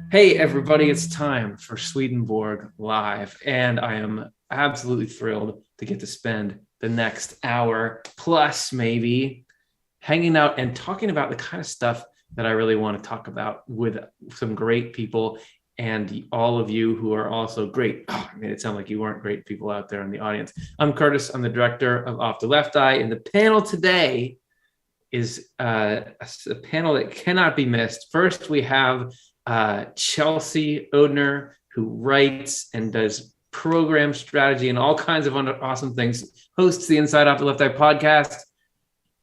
Hey, everybody, it's time for Swedenborg Live, and I am absolutely thrilled to get to spend the next hour plus maybe hanging out and talking about the kind of stuff that I really want to talk about with some great people and all of you who are also great. Oh, I made it sound like you weren't great people out there in the audience. I'm Curtis. I'm the director of Off the Left Eye, and the panel today is a panel that cannot be missed. First, we have Chelsea Odner, who writes and does program strategy and all kinds of awesome things, hosts the Inside Off the Left Eye podcast.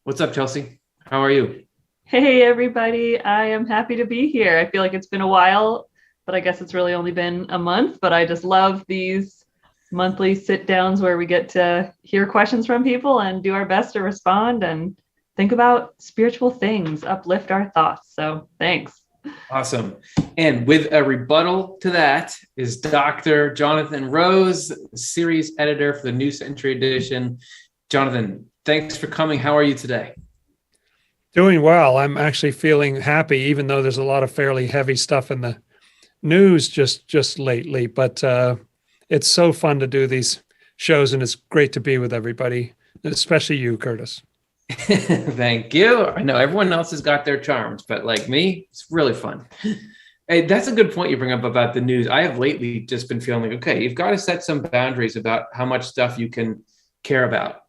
What's up, Chelsea? How are you? Hey, everybody. I am happy to be here. I feel like it's been a while, but I guess it's really only been a month. But I just love these monthly sit downs where we get to hear questions from people and do our best to respond and think about spiritual things, uplift our thoughts. So thanks. Awesome. And with a rebuttal to that is Dr. Jonathan Rose, series editor for the New Century Edition. Jonathan, thanks for coming. How are you today? Doing well. I'm actually feeling happy, even though there's a lot of fairly heavy stuff in the news just lately. But it's so fun to do these shows, and it's great to be with everybody, especially you, Curtis. Thank you. I know everyone else has got their charms, but like me, it's really fun. Hey, that's a good point you bring up about the news. I have lately just been feeling like, okay, you've got to set some boundaries about how much stuff you can care about,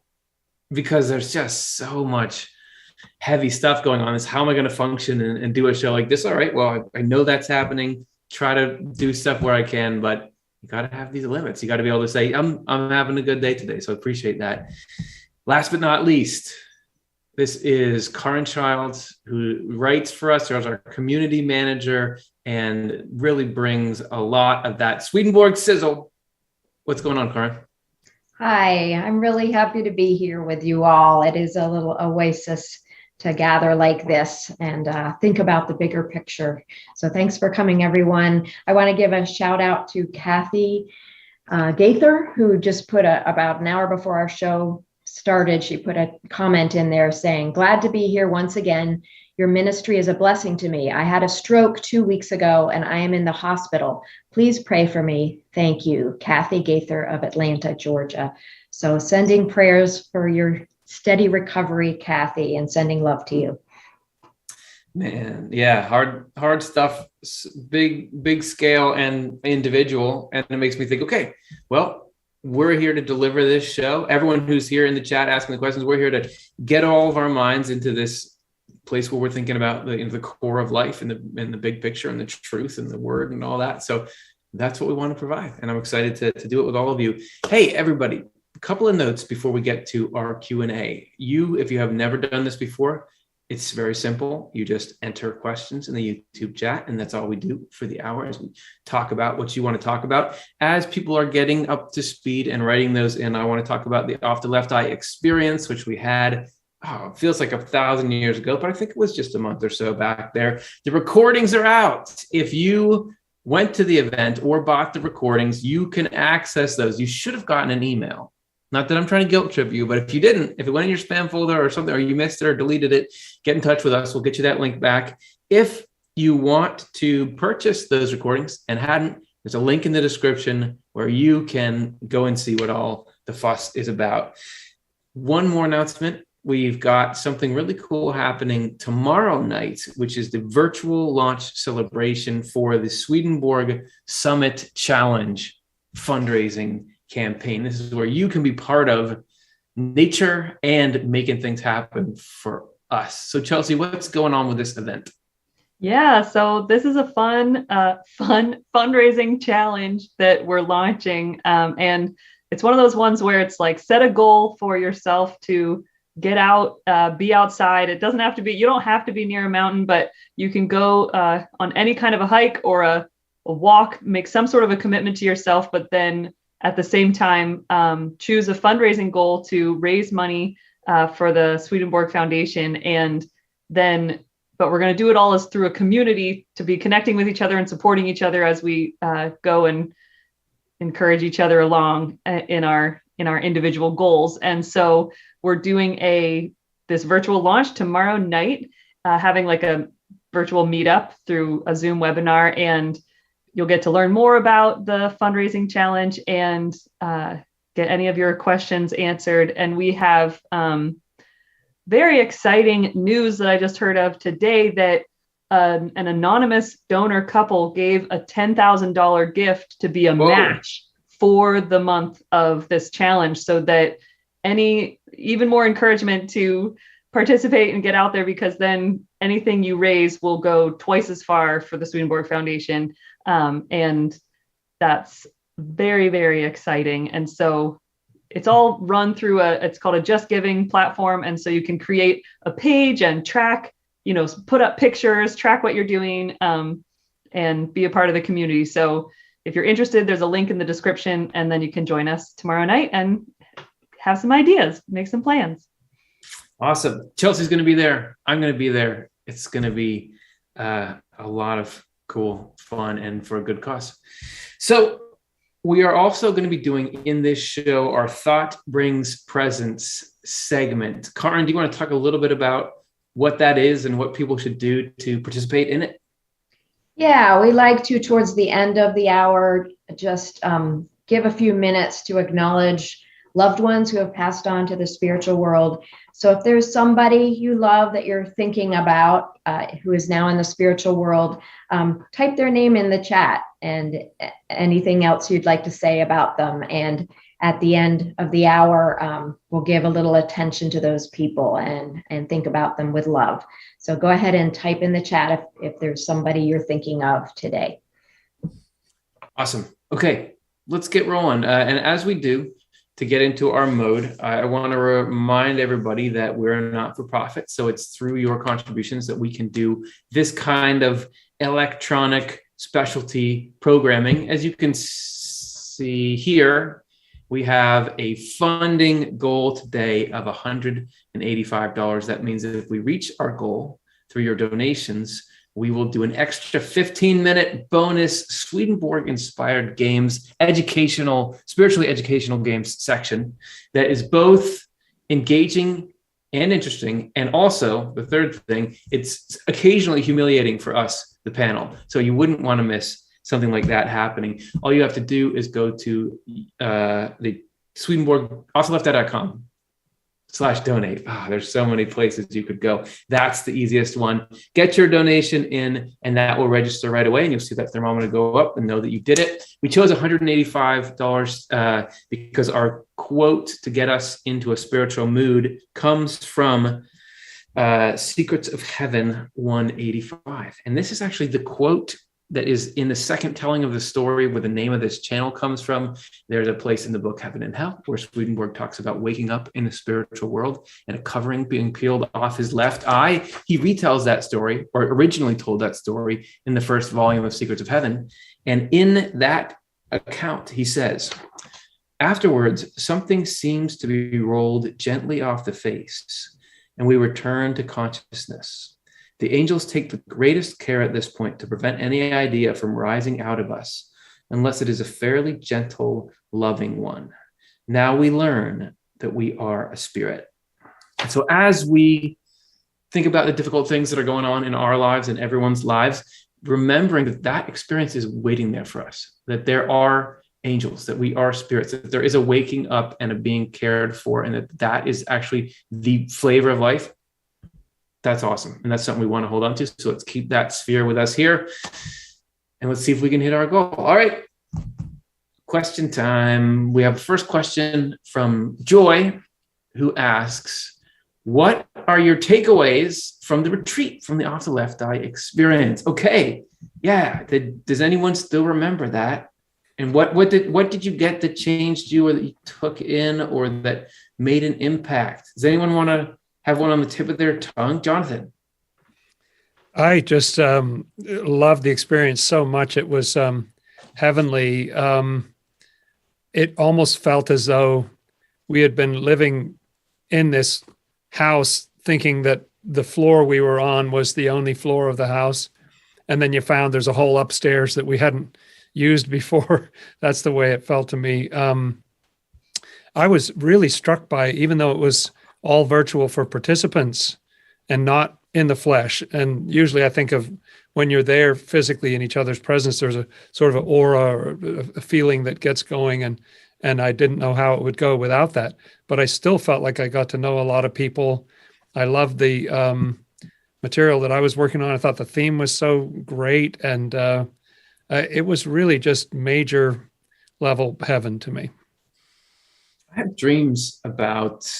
because there's just so much heavy stuff going on. Is how am I going to function and do a show like this? All right, well, I know that's happening. Try to do stuff where I can, but you got to have these limits. You got to be able to say, I'm having a good day today. So I appreciate that. Last but not least, this is Karin Childs, who writes for us, who's our community manager, and really brings a lot of that Swedenborg sizzle. What's going on, Karin? Hi, I'm really happy to be here with you all. It is a little oasis to gather like this and think about the bigger picture. So thanks for coming, everyone. I want to give a shout out to Kathy Gaither, who just put about an hour before our show started, she put a comment in there saying, "Glad to be here once again. Your ministry is a blessing to me. I had a stroke 2 weeks ago and I am in the hospital. Please pray for me. Thank you." Kathy Gaither of Atlanta, Georgia. So sending prayers for your steady recovery, Kathy, and sending love to you. Man, yeah, hard stuff, big scale and individual. And it makes me think, okay, well, we're here to deliver this show. Everyone who's here in the chat asking the questions, we're here to get all of our minds into this place where we're thinking about the core of life and the big picture and the truth and the word and all that. So that's what we want to provide. And I'm excited to do it with all of you. Hey, everybody, a couple of notes before we get to our Q&A. If you have never done this before, it's very simple. You just enter questions in the YouTube chat, and that's all we do for the hour as we talk about what you want to talk about. As people are getting up to speed and writing those in, I want to talk about the Off the Left Eye experience, which we had, it feels like 1,000 years ago, but I think it was just a month or so back there. The recordings are out. If you went to the event or bought the recordings, you can access those. You should have gotten an email. Not that I'm trying to guilt trip you, but if you didn't, if it went in your spam folder or something, or you missed it or deleted it, get in touch with us. We'll get you that link back. If you want to purchase those recordings and hadn't, there's a link in the description where you can go and see what all the fuss is about. One more announcement. We've got something really cool happening tomorrow night, which is the virtual launch celebration for the Swedenborg Summit Challenge fundraising campaign. This is where you can be part of nature and making things happen for us. So Chelsea, what's going on with this event? Yeah, so this is a fun fundraising challenge that we're launching. And it's one of those ones where it's like, set a goal for yourself to get out, be outside. It doesn't have to be, you don't have to be near a mountain, but you can go on any kind of a hike or a walk, make some sort of a commitment to yourself, but then at the same time, choose a fundraising goal to raise money for the Swedenborg Foundation. But we're going to do it all as through a community to be connecting with each other and supporting each other as we go and encourage each other along in our individual goals. And so we're doing this virtual launch tomorrow night, having like a virtual meetup through a Zoom webinar. And you'll get to learn more about the fundraising challenge and get any of your questions answered. And we have very exciting news that I just heard of today that an anonymous donor couple gave a $10,000 gift to be a match for the month of this challenge, so that even more encouragement to participate and get out there, because then anything you raise will go twice as far for the Swedenborg Foundation. And that's very, very exciting. And so it's all run through it's called a Just Giving platform. And so you can create a page and track, put up pictures, track what you're doing, and be a part of the community. So if you're interested, there's a link in the description, and then you can join us tomorrow night and have some ideas, make some plans. Awesome. Chelsea's going to be there. I'm going to be there. It's going to be a lot of cool fun and for a good cause. So we are also going to be doing in this show our Thought Brings Presence segment. Karin, do you want to talk a little bit about what that is and what people should do to participate in it? Yeah, we like to, towards the end of the hour, just give a few minutes to acknowledge loved ones who have passed on to the spiritual world. So if there's somebody you love that you're thinking about who is now in the spiritual world, type their name in the chat and anything else you'd like to say about them. And at the end of the hour, we'll give a little attention to those people and think about them with love. So go ahead and type in the chat if there's somebody you're thinking of today. Awesome. Okay, let's get rolling. And as we do, to get into our mode, I want to remind everybody that we're not for profit. So it's through your contributions that we can do this kind of electronic specialty programming. As you can see here, we have a funding goal today of $185. That means that if we reach our goal through your donations, we will do an extra 15-minute bonus Swedenborg inspired games, spiritually educational games section that is both engaging and interesting. And also the third thing, it's occasionally humiliating for us, the panel. So you wouldn't want to miss something like that happening. All you have to do is go to the Swedenborg, offselefti.com/donate. There's so many places you could go. That's the easiest one. Get your donation in, and that will register right away, and you'll see that thermometer go up and know that you did it. We chose $185 because our quote to get us into a spiritual mood comes from Secrets of Heaven 185. And this is actually the quote that is in the second telling of the story where the name of this channel comes from. There's a place in the book Heaven and Hell where Swedenborg talks about waking up in the spiritual world and a covering being peeled off his left eye. He retells that story, or originally told that story, in the first volume of Secrets of Heaven. And in that account, he says, afterwards, something seems to be rolled gently off the face, and we return to consciousness. The angels take the greatest care at this point to prevent any idea from rising out of us, unless it is a fairly gentle, loving one. Now we learn that we are a spirit. And so as we think about the difficult things that are going on in our lives and everyone's lives, remembering that that experience is waiting there for us, that there are angels, that we are spirits, that there is a waking up and a being cared for, and that that is actually the flavor of life. That's awesome. And that's something we want to hold on to. So let's keep that sphere with us here. And let's see if we can hit our goal. All right. Question time. We have the first question from Joy, who asks, what are your takeaways from the retreat, from the Off the Left Eye experience? Okay. Yeah. Does anyone still remember that? And what did you get that changed you, or that you took in, or that made an impact? Does anyone want to have one on the tip of their tongue? Jonathan. I just loved the experience so much. It was heavenly. It almost felt as though we had been living in this house thinking that the floor we were on was the only floor of the house. And then you found there's a whole upstairs that we hadn't used before. That's the way it felt to me. I was really struck by, even though it was all virtual for participants and not in the flesh. And usually I think of when you're there physically in each other's presence, there's a sort of an aura or a feeling that gets going. And I didn't know how it would go without that, but I still felt like I got to know a lot of people. I loved the material that I was working on. I thought the theme was so great. And it was really just major level heaven to me. I have dreams about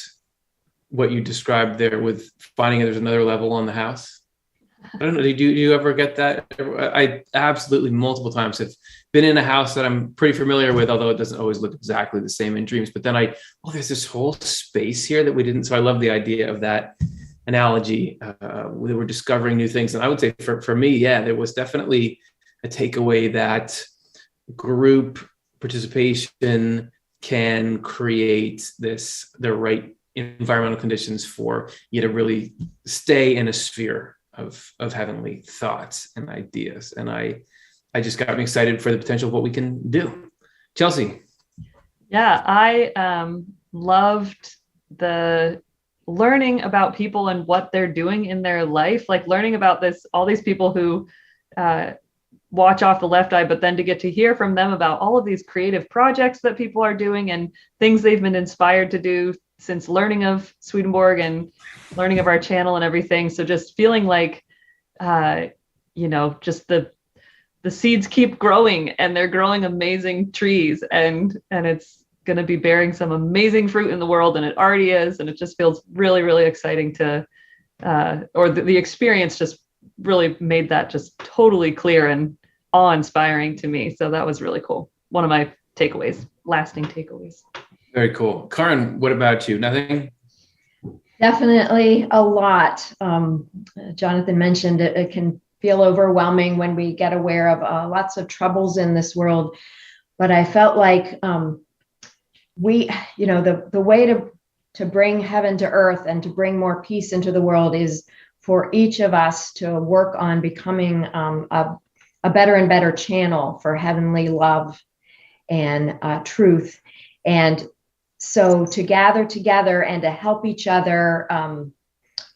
what you described there with finding there's another level on the house. I don't know. Do you ever get that? I absolutely multiple times have been in a house that I'm pretty familiar with, although it doesn't always look exactly the same in dreams. But then there's this whole space here that we didn't. So I love the idea of that analogy. We're discovering new things. And I would say for me, yeah, there was definitely a takeaway that group participation can create the right environmental conditions for you to really stay in a sphere of heavenly thoughts and ideas. And I just got me excited for the potential of what we can do. Chelsea. Yeah, I loved the learning about people and what they're doing in their life, like learning about all these people who watch off the left eye, but then to get to hear from them about all of these creative projects that people are doing and things they've been inspired to do since learning of Swedenborg and learning of our channel and everything. So just feeling like, just the seeds keep growing and they're growing amazing trees and it's going to be bearing some amazing fruit in the world. And it already is. And it just feels really, really exciting the experience just really made that just totally clear and awe-inspiring to me. So that was really cool. One of my lasting takeaways. Very cool. Karin, what about you? Nothing? Definitely a lot. Jonathan mentioned it can feel overwhelming when we get aware of lots of troubles in this world. But I felt like the way to bring heaven to earth and to bring more peace into the world is for each of us to work on becoming a better and better channel for heavenly love and truth. And so to gather together and to help each other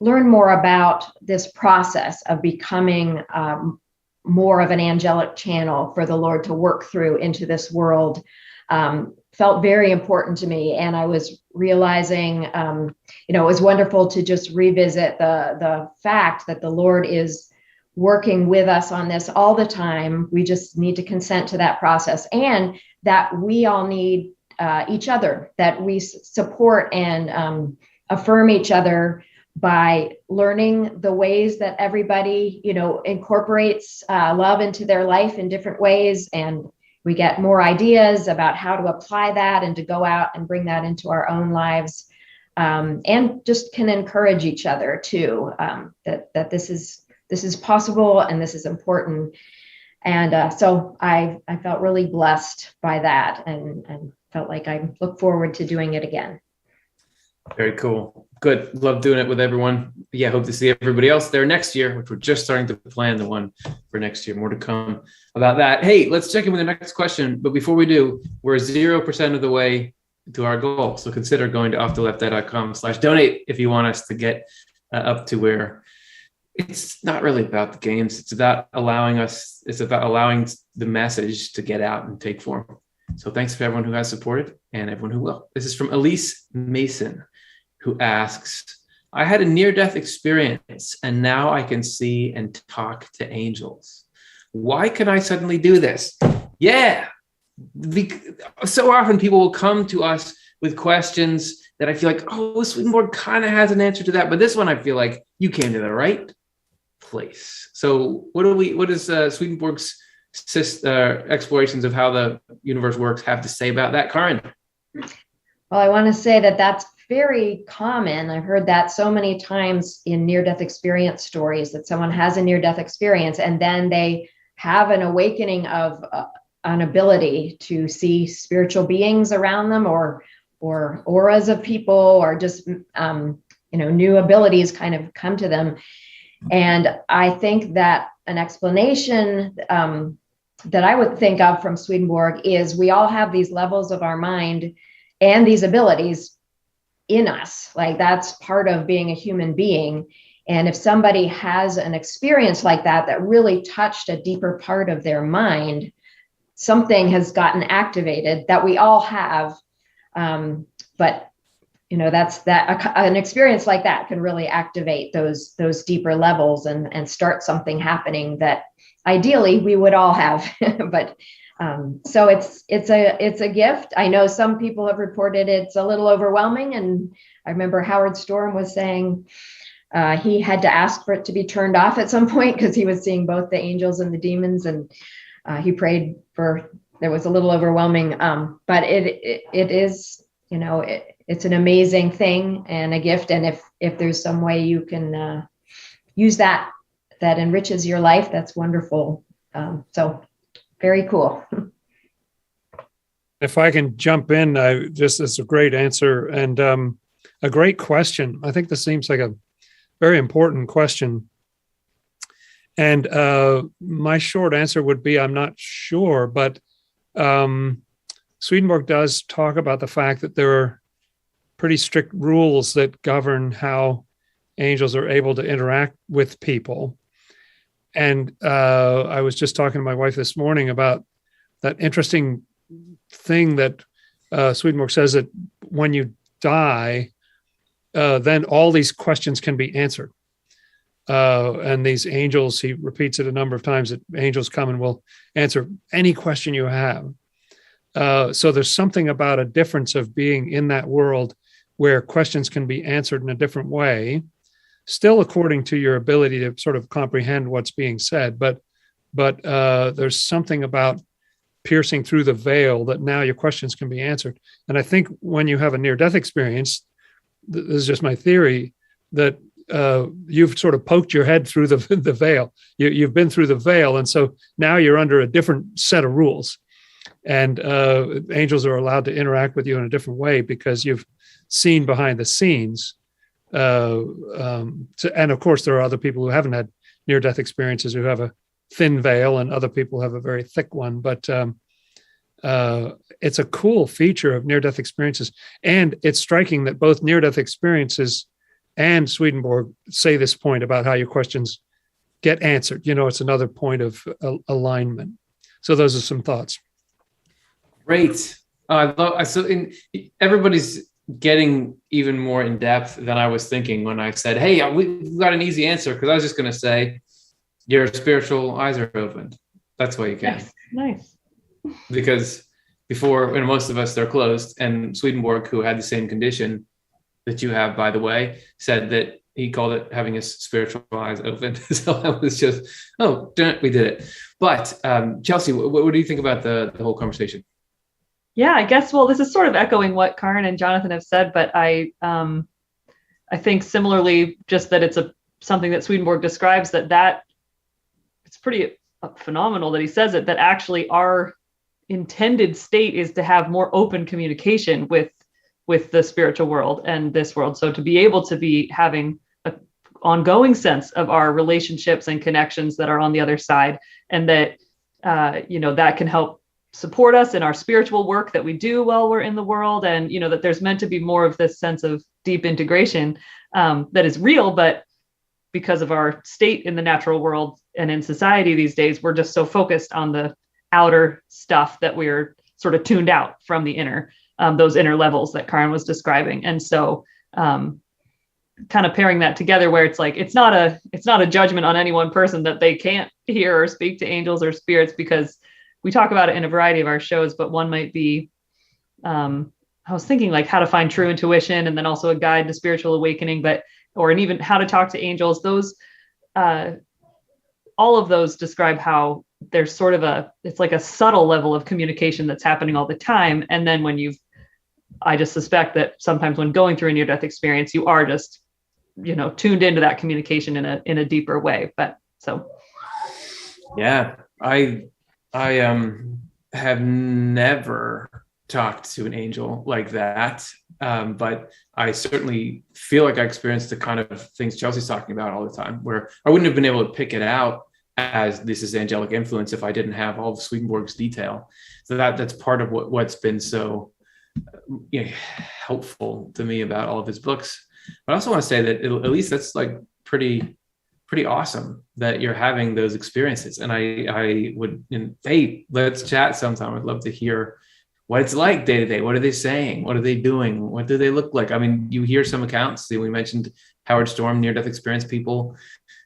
learn more about this process of becoming more of an angelic channel for the Lord to work through into this world felt very important to me. And I was realizing, it was wonderful to just revisit the fact that the Lord is working with us on this all the time. We just need to consent to that process, and that we all need each other, that we support and affirm each other by learning the ways that everybody, incorporates love into their life in different ways. And we get more ideas about how to apply that and to go out and bring that into our own lives, and just can encourage each other too, that this is possible and this is important. And so I felt really blessed by that and felt like I look forward to doing it again. Very cool. Good. Love doing it with everyone. Yeah, hope to see everybody else there next year, which we're just starting to plan the one for next year. More to come about that. Hey, let's check in with the next question. But before we do, we're 0% of the way to our goal. So consider going to offtheleft.com/donate if you want us to get up to where it's not really about the games. It's about allowing the message to get out and take form. So thanks for everyone who has supported and everyone who will. This is from Elise Mason, who asks, I had a near-death experience and now I can see and talk to angels. Why can I suddenly do this? Yeah. So often people will come to us with questions that I feel like, oh, Swedenborg kind of has an answer to that. But this one, I feel like you came to the right place. So what is Swedenborg's explorations of how the universe works have to say about that, Karin? Well, I want to say that that's very common. I've heard that so many times in near-death experience stories, that someone has a near-death experience and then they have an awakening of an ability to see spiritual beings around them or auras of people, or just new abilities kind of come to them. And I think that an explanation that I would think of from Swedenborg is we all have these levels of our mind and these abilities in us. Like that's part of being a human being. And if somebody has an experience like that, that really touched a deeper part of their mind, something has gotten activated that we all have. But an experience like that can really activate those deeper levels and start something happening that ideally we would all have. But so it's a gift. I know some people have reported it's a little overwhelming, and I remember Howard Storm was saying he had to ask for it to be turned off at some point because he was seeing both the angels and the demons, and he prayed for. It was a little overwhelming, but it is, it's an amazing thing and a gift. And if there's some way you can use that enriches your life, that's wonderful. So very cool. If I can jump in, it's a great answer and a great question. I think this seems like a very important question. And my short answer would be, I'm not sure, but Swedenborg does talk about the fact that there are pretty strict rules that govern how angels are able to interact with people. And I was just talking to my wife this morning about that interesting thing that Swedenborg says that when you die, then all these questions can be answered. And these angels, he repeats it a number of times, that angels come and will answer any question you have. So there's something about a difference of being in that world where questions can be answered in a different way, still according to your ability to sort of comprehend what's being said. But there's something about piercing through the veil that now your questions can be answered. And I think when you have a near-death experience, this is just my theory, that you've sort of poked your head through the veil. You've been through the veil. And so now you're under a different set of rules. And angels are allowed to interact with you in a different way because you've seen behind the scenes. And of course, there are other people who haven't had near-death experiences who have a thin veil, and other people have a very thick one. But it's a cool feature of near-death experiences. And it's striking that both near-death experiences and Swedenborg say this point about how your questions get answered. It's another point of alignment. So those are some thoughts. Great. Everybody's getting even more in depth than I was thinking when I said, hey, we've got an easy answer, because I was just going to say, your spiritual eyes are opened. That's why you can. Yes. Nice. Because before, when most of us, they're closed. And Swedenborg, who had the same condition that you have, by the way, said that he called it having his spiritual eyes open. So I was just, we did it. But Chelsea, what do you think about the whole conversation? Yeah, I guess, well, this is sort of echoing what Karin and Jonathan have said, but I think similarly, just that it's something that Swedenborg describes, that it's pretty phenomenal that he says it, that actually our intended state is to have more open communication with the spiritual world and this world. So to be able to be having an ongoing sense of our relationships and connections that are on the other side, and that, that can help support us in our spiritual work that we do while we're in the world. And, that there's meant to be more of this sense of deep integration that is real, but because of our state in the natural world and in society these days, we're just so focused on the outer stuff that we're sort of tuned out from the inner, those inner levels that Karin was describing. And so kind of pairing that together, where it's like, it's not a judgment on any one person that they can't hear or speak to angels or spirits, because we talk about it in a variety of our shows, but one might be, I was thinking like how to find true intuition, and then also a guide to spiritual awakening, or even how to talk to angels. Those, all of those describe how there's sort of it's like a subtle level of communication that's happening all the time. And then I just suspect that sometimes when going through a near-death experience, you are just, tuned into that communication in a deeper way. But so. Yeah, I have never talked to an angel like that. But I certainly feel like I experienced the kind of things Chelsea's talking about all the time, where I wouldn't have been able to pick it out as this is angelic influence if I didn't have all of Swedenborg's detail. So that's part of what's been so helpful to me about all of his books. But I also want to say that at least that's like pretty awesome that you're having those experiences. And I would, hey, let's chat sometime. I'd love to hear what it's like day to day. What are they saying? What are they doing? What do they look like? I mean, you hear some accounts. We mentioned Howard Storm, near-death experience people,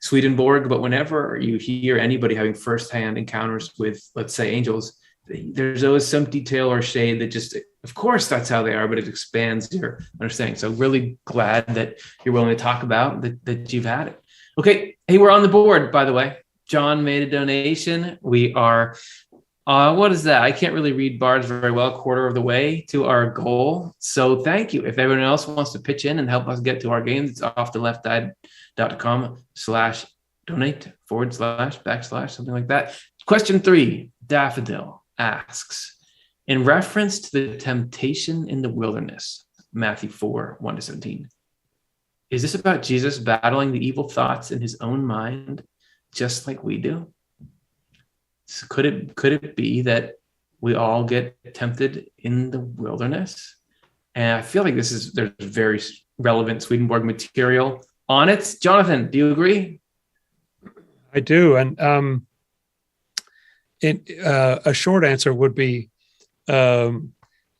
Swedenborg, but whenever you hear anybody having firsthand encounters with, let's say, angels, there's always some detail or shade that just, of course, that's how they are, but it expands your understanding. So really glad that you're willing to talk about that you've had it. Okay. Hey, we're on the board, by the way. John made a donation. We are, what is that? I can't really read bars very well, quarter of the way to our goal. So thank you. If everyone else wants to pitch in and help us get to our games, it's offtheleftguide.com/donate// something like that. Question 3, Daffodil asks, in reference to the temptation in the wilderness, Matthew 4:1-17, is this about Jesus battling the evil thoughts in his own mind, just like we do? So could it be that we all get tempted in the wilderness? And I feel like there's very relevant Swedenborg material on it. Jonathan, do you agree? I do. And a short answer would be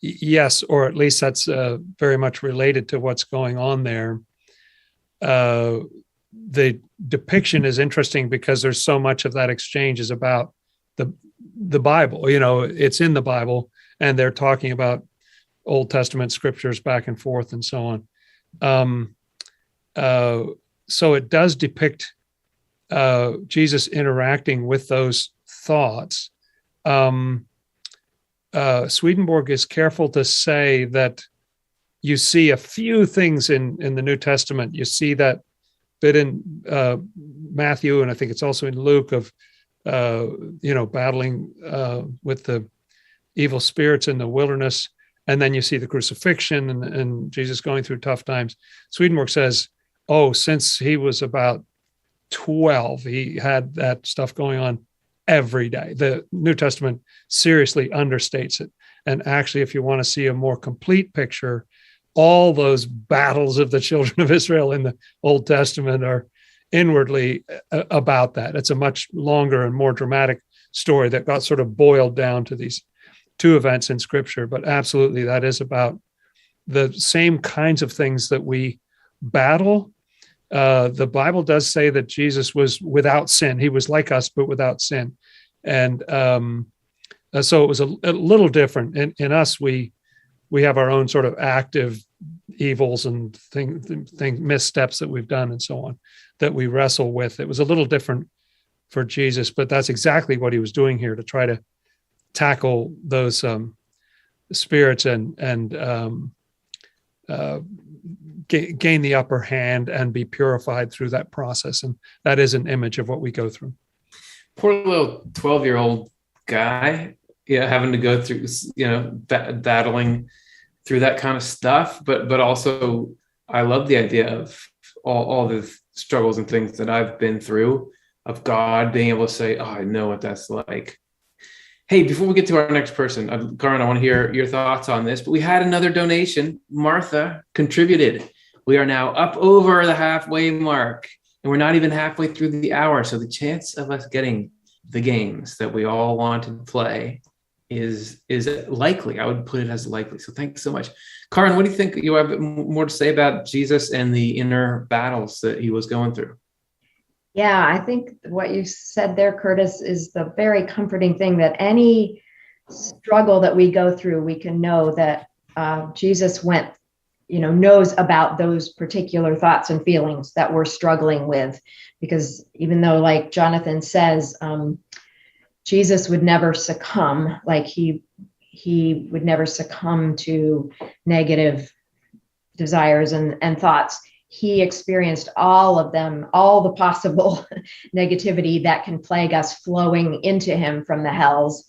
yes, or at least that's very much related to what's going on there. The depiction is interesting because there's so much of that exchange is about the Bible. It's in the Bible, and they're talking about Old Testament scriptures back and forth and so on. So it does depict Jesus interacting with those thoughts. Swedenborg is careful to say that you see a few things in the New Testament. You see that bit in Matthew, and I think it's also in Luke, of battling with the evil spirits in the wilderness. And then you see the crucifixion and Jesus going through tough times. Swedenborg says, since he was about 12, he had that stuff going on every day. The New Testament seriously understates it. And actually, if you want to see a more complete picture, all those battles of the children of Israel in the Old Testament are inwardly about that. It's a much longer and more dramatic story that got sort of boiled down to these 2 events in Scripture. But absolutely, that is about the same kinds of things that we battle. The Bible does say that Jesus was without sin. He was like us, but without sin. And so it was a little different. In us, we have our own sort of active evils and missteps that we've done and so on that we wrestle with. It was a little different for Jesus, but that's exactly what he was doing here, to try to tackle those spirits and gain the upper hand and be purified through that process. And that is an image of what we go through. Poor little 12-year-old guy, having to go through, battling through that kind of stuff. But also, I love the idea of all the struggles and things that I've been through, of God being able to say, I know what that's like. Hey, before we get to our next person, Karin, I want to hear your thoughts on this, but we had another donation. Martha contributed. We are now up over the halfway mark, and we're not even halfway through the hour. So the chance of us getting the games that we all want to play is likely. I would put it as likely. So thanks so much. Karin, what do you think? You have more to say about Jesus and the inner battles that he was going through? Yeah, I think what you said there, Curtis, is the very comforting thing, that any struggle that we go through, we can know that Jesus knows about those particular thoughts and feelings that we're struggling with. Because even though, like Jonathan says, Jesus would never succumb, like he would never succumb to negative desires and thoughts. He experienced all of them, all the possible negativity that can plague us flowing into him from the hells.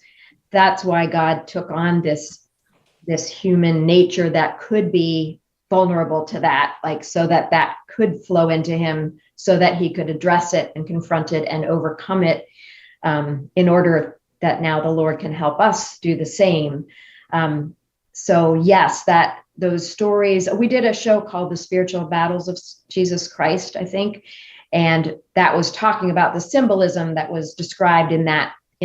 That's why God took on this human nature that could be vulnerable to that, so that could flow into him, so that he could address it and confront it and overcome it, in order that now the Lord can help us do the same. So yes, those stories, we did a show called The Spiritual Battles of Jesus Christ, I think. And that was talking about the symbolism that was described in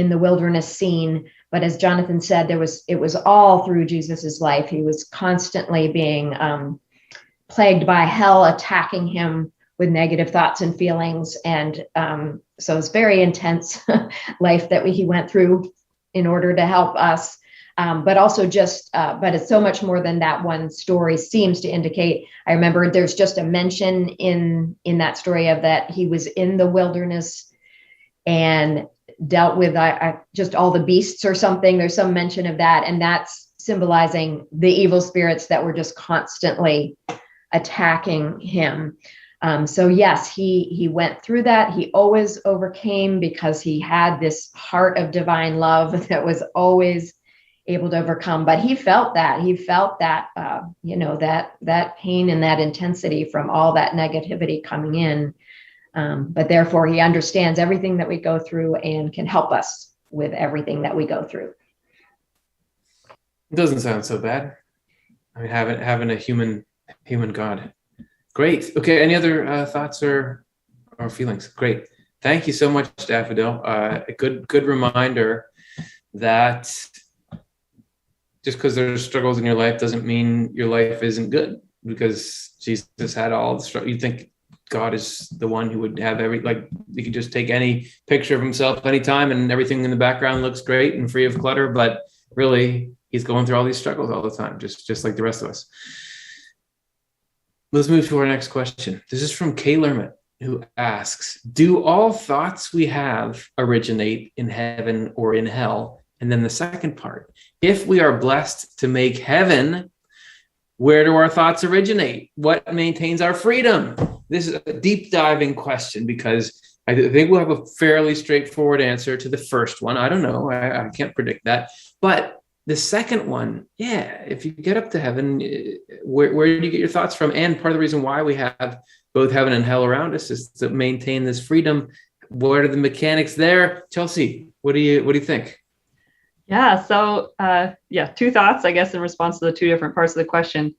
the wilderness scene. But as Jonathan said, it was all through Jesus's life. He was constantly being plagued by hell, attacking him with negative thoughts and feelings. And so it's very intense life that he went through in order to help us. But also but it's so much more than that one story seems to indicate. I remember there's just a mention in that story of that he was in the wilderness and dealt with just all the beasts or something. There's some mention of that. And that's symbolizing the evil spirits that were just constantly attacking him. So yes, he went through that. He always overcame because he had this heart of divine love that was always able to overcome. But he felt that that pain and that intensity from all that negativity coming in. But therefore, he understands everything that we go through and can help us with everything that we go through. It doesn't sound so bad. I mean, having a human God. Great. Okay. Any other thoughts or feelings? Great. Thank you so much, Daffodil. A good reminder that just because there's struggles in your life doesn't mean your life isn't good, because Jesus had all the struggle. You think God is the one who would have you could just take any picture of himself anytime and everything in the background looks great and free of clutter, but really he's going through all these struggles all the time, just like the rest of us. Let's move to our next question. This is from Kay Lermont, who asks, do all thoughts we have originate in heaven or in hell? And then the second part, if we are blessed to make heaven, where do our thoughts originate? What maintains our freedom? This is a deep diving question, because I think we'll have a fairly straightforward answer to the first one. I don't know. I can't predict that. But the second one, yeah, if you get up to heaven, where do you get your thoughts from? And part of the reason why we have both heaven and hell around us is to maintain this freedom. What are the mechanics there? Chelsea, what do you think? Yeah. So, two thoughts, I guess, in response to the two different parts of the question.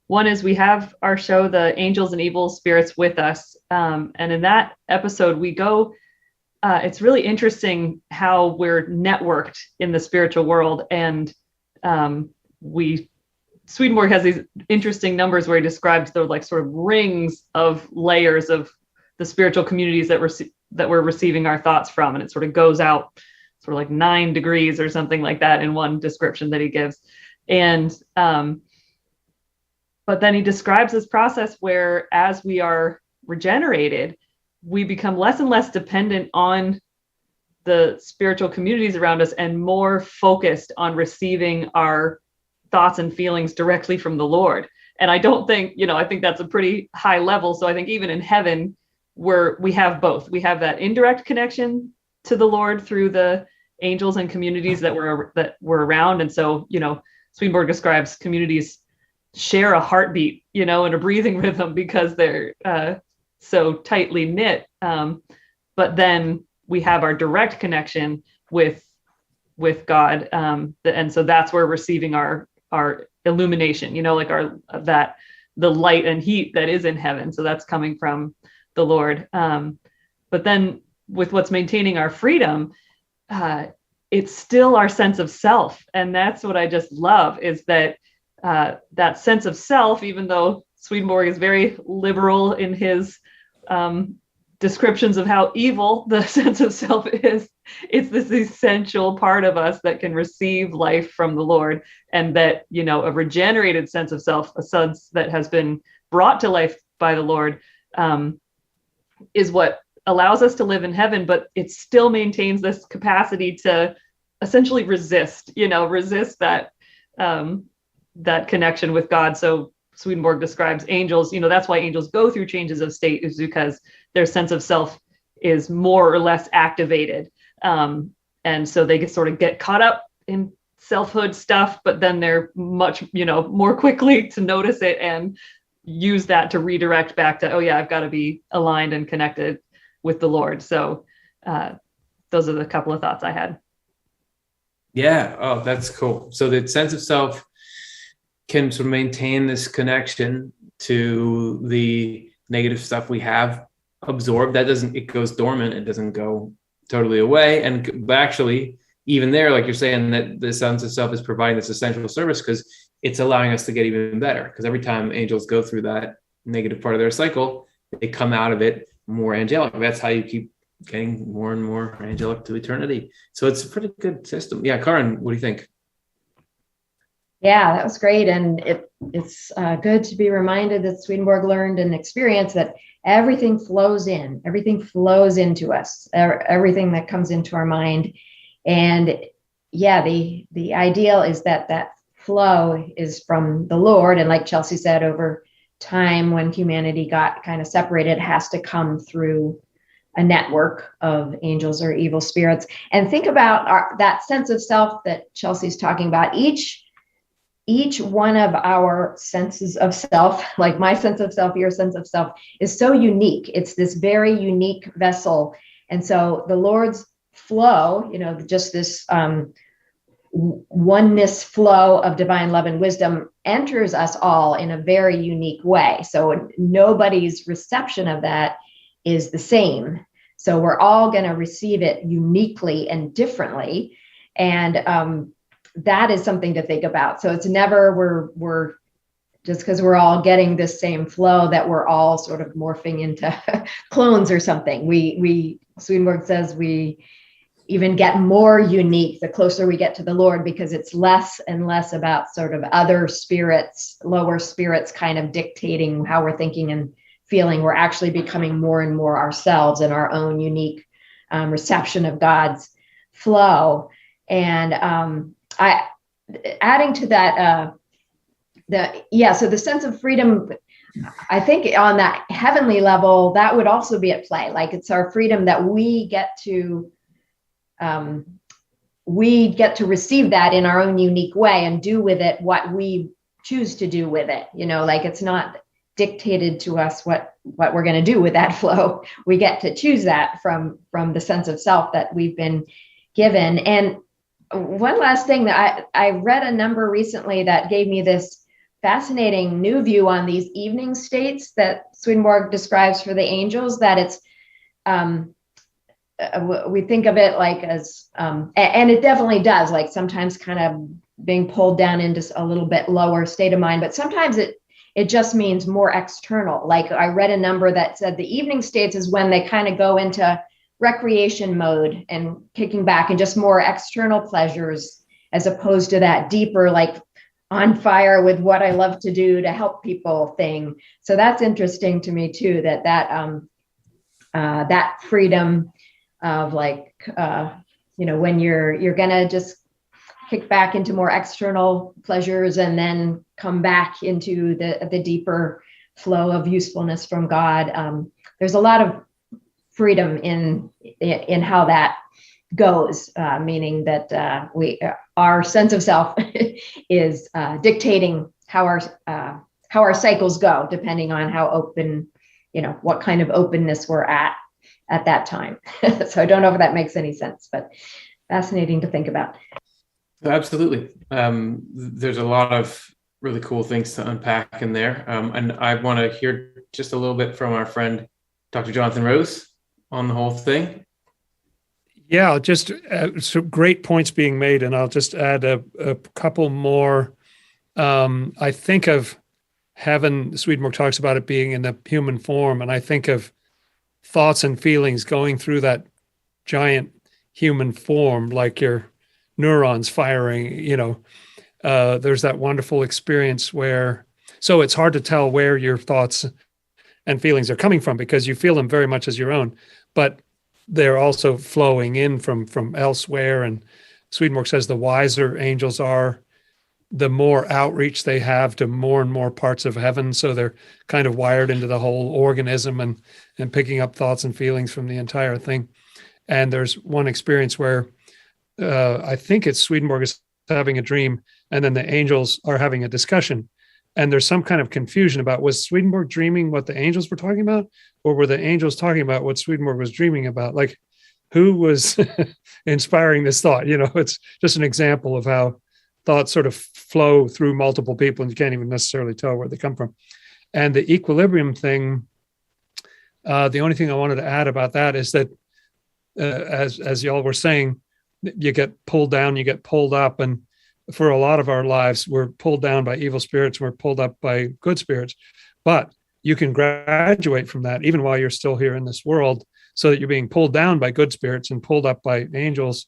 One is we have our show, The Angels and Evil Spirits with Us. And in that episode, we go, it's really interesting how we're networked in the spiritual world. And Swedenborg has these interesting numbers where he describes the sort of rings of layers of the spiritual communities that we're receiving our thoughts from. And it sort of goes out sort of like 9 degrees or something like that in one description that he gives. And, but then he describes this process where as we are regenerated, we become less and less dependent on the spiritual communities around us and more focused on receiving our thoughts and feelings directly from the Lord. And I don't think, I think that's a pretty high level. So I think even in heaven, we have both. We have that indirect connection to the Lord through the angels and communities that were around. And so, Swedenborg describes communities share a heartbeat, and a breathing rhythm because they're so tightly knit. But then we have our direct connection with God. And so that's where we're receiving our illumination, the light and heat that is in heaven. So that's coming from the Lord. But then with what's maintaining our freedom, it's still our sense of self. And that's what I just love, is that that sense of self, even though Swedenborg is very liberal in his descriptions of how evil the sense of self is, it's this essential part of us that can receive life from the Lord. And that, a regenerated sense of self, a sense that has been brought to life by the Lord, is what allows us to live in heaven, but it still maintains this capacity to essentially resist that that connection with God. So Swedenborg describes angels, that's why angels go through changes of state, is because their sense of self is more or less activated. And so they get caught up in selfhood stuff, but then they're much, more quickly to notice it and use that to redirect back to, I've got to be aligned and connected with the Lord. So those are the couple of thoughts I had. Yeah. Oh, that's cool. So the sense of self can sort of maintain this connection to the negative stuff we have absorbed. It goes dormant. It doesn't go totally away. But actually, even there, like you're saying, that the sense of self is providing this essential service because it's allowing us to get even better. Because every time angels go through that negative part of their cycle, they come out of it more angelic. That's how you keep getting more and more angelic to eternity. So it's a pretty good system. Yeah, Karin, what do you think? Yeah, that was great. And it's good to be reminded that Swedenborg learned and experienced that everything flows into us, everything that comes into our mind. And yeah, the ideal is that flow is from the Lord. And like Chelsea said, over time, when humanity got kind of separated, it has to come through a network of angels or evil spirits. And think about that sense of self that Chelsea's talking about. Each one of our senses of self, like my sense of self, your sense of self, is so unique. It's this very unique vessel. And so the Lord's flow, just this oneness flow of divine love and wisdom enters us all in a very unique way. So nobody's reception of that is the same. So we're all going to receive it uniquely and differently. And that is something to think about. So it's never we're just because we're all getting this same flow that we're all sort of morphing into clones or something. Swedenborg says we even get more unique the closer we get to the Lord, because it's less and less about sort of other spirits, lower spirits kind of dictating how we're thinking and feeling. We're actually becoming more and more ourselves in our own unique reception of God's flow. And adding to that, so the sense of freedom, I think on that heavenly level, that would also be at play. Like it's our freedom that we get to receive that in our own unique way and do with it what we choose to do with it. Like it's not dictated to us what we're going to do with that flow. We get to choose that from the sense of self that we've been given. And one last thing, that I read a number recently that gave me this fascinating new view on these evening states that Swedenborg describes for the angels, that it's we think of it like as and it definitely does, like sometimes kind of being pulled down into a little bit lower state of mind, but sometimes it just means more external. Like I read a number that said the evening states is when they kind of go into recreation mode and kicking back and just more external pleasures, as opposed to that deeper, like on fire with what I love to do to help people thing. So that's interesting to me too, that freedom of like, when you're gonna just kick back into more external pleasures and then come back into the deeper flow of usefulness from God. There's a lot of freedom in how that goes, meaning that our sense of self is dictating how our cycles go, depending on how open, what kind of openness we're at that time. So I don't know if that makes any sense, but fascinating to think about. Absolutely. There's a lot of really cool things to unpack in there. And I want to hear just a little bit from our friend, Dr. Jonathan Rose, on the whole thing. Yeah, just some great points being made, and I'll just add a couple more. I think of heaven, Swedenborg talks about it being in the human form, and I think of thoughts and feelings going through that giant human form, like your neurons firing. There's that wonderful experience where, so it's hard to tell where your thoughts and feelings are coming from because you feel them very much as your own, but they're also flowing in from elsewhere. And Swedenborg says the wiser angels are, the more outreach they have to more and more parts of heaven. So they're kind of wired into the whole organism and picking up thoughts and feelings from the entire thing. And there's one experience where I think it's Swedenborg is having a dream, and then the angels are having a discussion. And there's some kind of confusion about, was Swedenborg dreaming what the angels were talking about, or were the angels talking about what Swedenborg was dreaming about? Like, who was inspiring this thought? It's just an example of how thoughts sort of flow through multiple people and you can't even necessarily tell where they come from. And the equilibrium thing, The only thing I wanted to add about that is that, as y'all were saying, you get pulled down, you get pulled up, and for a lot of our lives, we're pulled down by evil spirits, we're pulled up by good spirits. But you can graduate from that even while you're still here in this world, so that you're being pulled down by good spirits and pulled up by angels,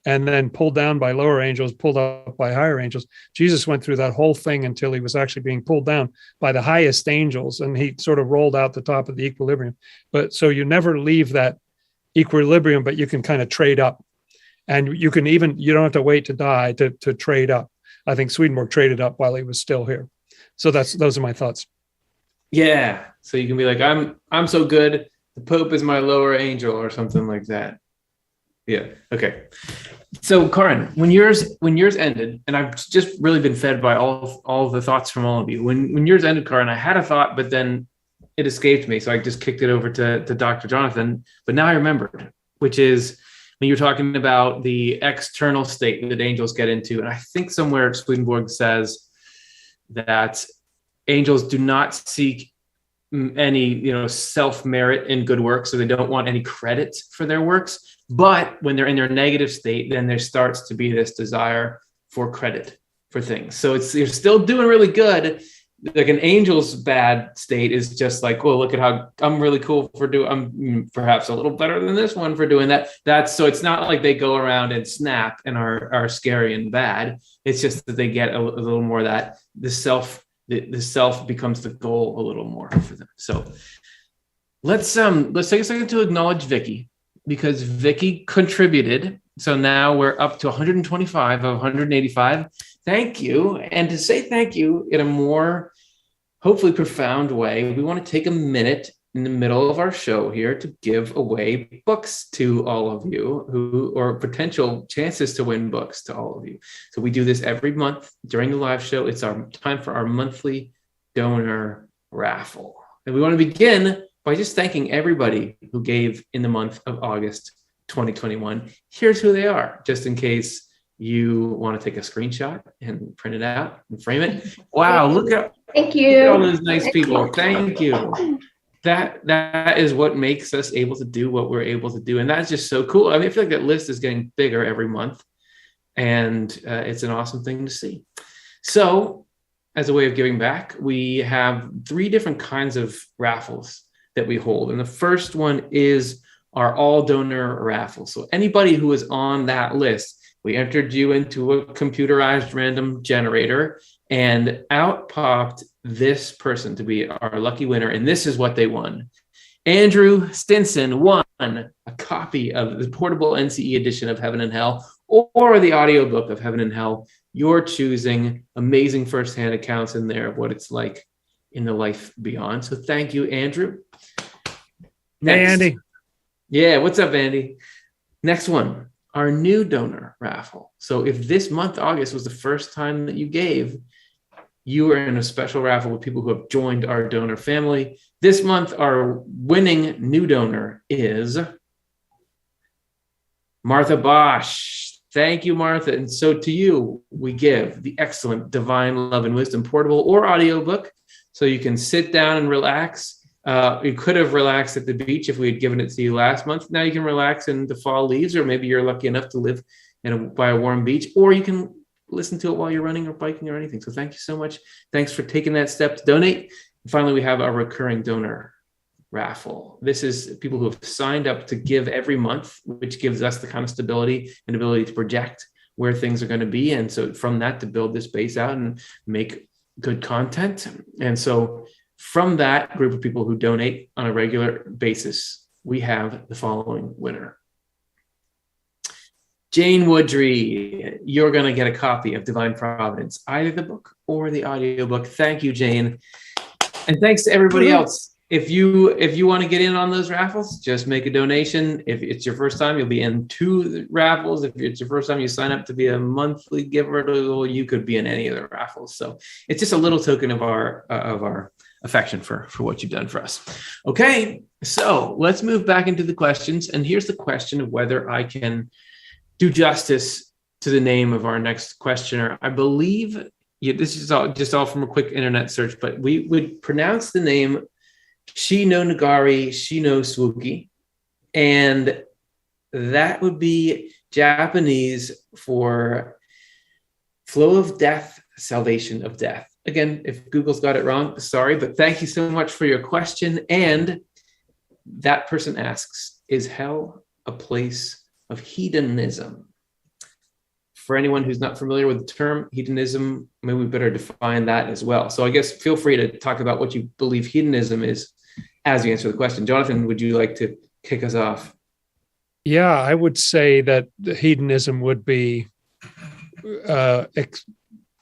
and then pulled down by lower angels, pulled up by higher angels. Jesus went through that whole thing until he was actually being pulled down by the highest angels, and he sort of rolled out the top of the equilibrium. But so you never leave that equilibrium, but you can kind of trade up. And you can even, you don't have to wait to die to trade up. I think Swedenborg traded up while he was still here. So those are my thoughts. Yeah. So you can be like, I'm so good, the Pope is my lower angel, or something like that. Yeah. Okay. So Karin, when yours ended, and I've just really been fed by all the thoughts from all of you. When yours ended, Karin, I had a thought, but then it escaped me. So I just kicked it over to Dr. Jonathan. But now I remembered, which is when you're talking about the external state that angels get into. And I think somewhere Swedenborg says that angels do not seek any, self-merit in good works, so they don't want any credit for their works. But when they're in their negative state, then there starts to be this desire for credit for things. So you're still doing really good. Like an angel's bad state is just like, well, look at how I'm really cool for I'm perhaps a little better than this one for doing that. So it's not like they go around and snap and are scary and bad. It's just that they get a little more of that the self becomes the goal a little more for them. So let's take a second to acknowledge Vicky, because Vicky contributed. So now we're up to 125 of 185. Thank you. And to say thank you in a more hopefully profound way, we want to take a minute in the middle of our show here to give away books to all of you or potential chances to win books to all of you. So we do this every month during the live show. It's our time for our monthly donor raffle. And we want to begin by just thanking everybody who gave in the month of August 2021. Here's who they are, just in case you want to take a screenshot and print it out and frame it. Wow, look at all those nice people. Thank you. That is what makes us able to do what we're able to do. And that's just so cool. I mean, I feel like that list is getting bigger every month, and it's an awesome thing to see. So as a way of giving back, we have 3 different kinds of raffles that we hold. And the first one is our all donor raffle. So anybody who is on that list, we entered you into a computerized random generator, and out popped this person to be our lucky winner. And this is what they won. Andrew Stinson won a copy of the portable NCE edition of Heaven and Hell, or the audiobook of Heaven and Hell. You're choosing. Amazing firsthand accounts in there of what it's like in the life beyond. So thank you, Andrew. Next. Hey, Andy. Yeah, what's up, Andy? Next one, our new donor raffle. So if this month, August, was the first time that you gave, you are in a special raffle with people who have joined our donor family. This month, our winning new donor is Martha Bosch. Thank you, Martha. And so to you, we give the excellent Divine Love and Wisdom portable or audiobook, so you can sit down and relax. You could have relaxed at the beach if we had given it to you last month. Now you can relax in the fall leaves, or maybe you're lucky enough to live by a warm beach, or you can listen to it while you're running or biking or anything. So thank you so much. Thanks for taking that step to donate. And finally, we have our recurring donor raffle. This is people who have signed up to give every month, which gives us the kind of stability and ability to project where things are going to be. And so from that, to build this base out and make good content. And so from that group of people who donate on a regular basis, we have the following winner. Jane Woodry, you're going to get a copy of Divine Providence, either the book or the audiobook. Thank you, Jane. And thanks to everybody else. If you want to get in on those raffles, just make a donation. If it's your first time, you'll be in 2 raffles. If it's your first time you sign up to be a monthly giver, you could be in any of the raffles. So it's just a little token of our affection for what you've done for us. Okay, so let's move back into the questions. And here's the question of whether I can do justice to the name of our next questioner. I believe this is all from a quick internet search, but we would pronounce the name Shi no Nagari, Shi no Swuki. And that would be Japanese for flow of death, salvation of death. Again, if Google's got it wrong, sorry, but thank you so much for your question. And that person asks, is hell a place of hedonism? For anyone who's not familiar with the term hedonism, maybe we better define that as well. So I guess feel free to talk about what you believe hedonism is as you answer the question. Jonathan, would you like to kick us off? Yeah, I would say that the hedonism would be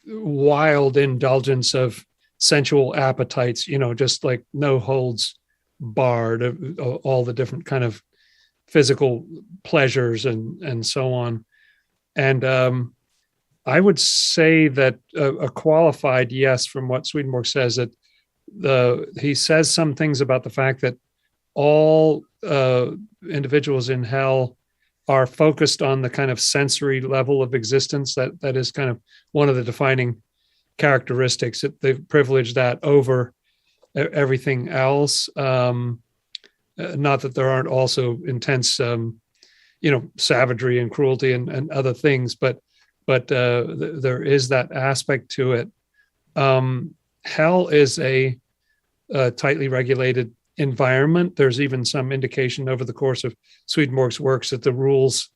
wild indulgence of sensual appetites, just like no holds barred, all the different kind of physical pleasures and so on. And I would say that a qualified yes from what Swedenborg says, that he says some things about the fact that all individuals in hell are focused on the kind of sensory level of existence. That is kind of one of the defining characteristics, that they've privileged that over everything else. Not that there aren't also intense, savagery and cruelty and other things, but there is that aspect to it. Hell is a tightly regulated environment. There's even some indication over the course of Swedenborg's works that the rules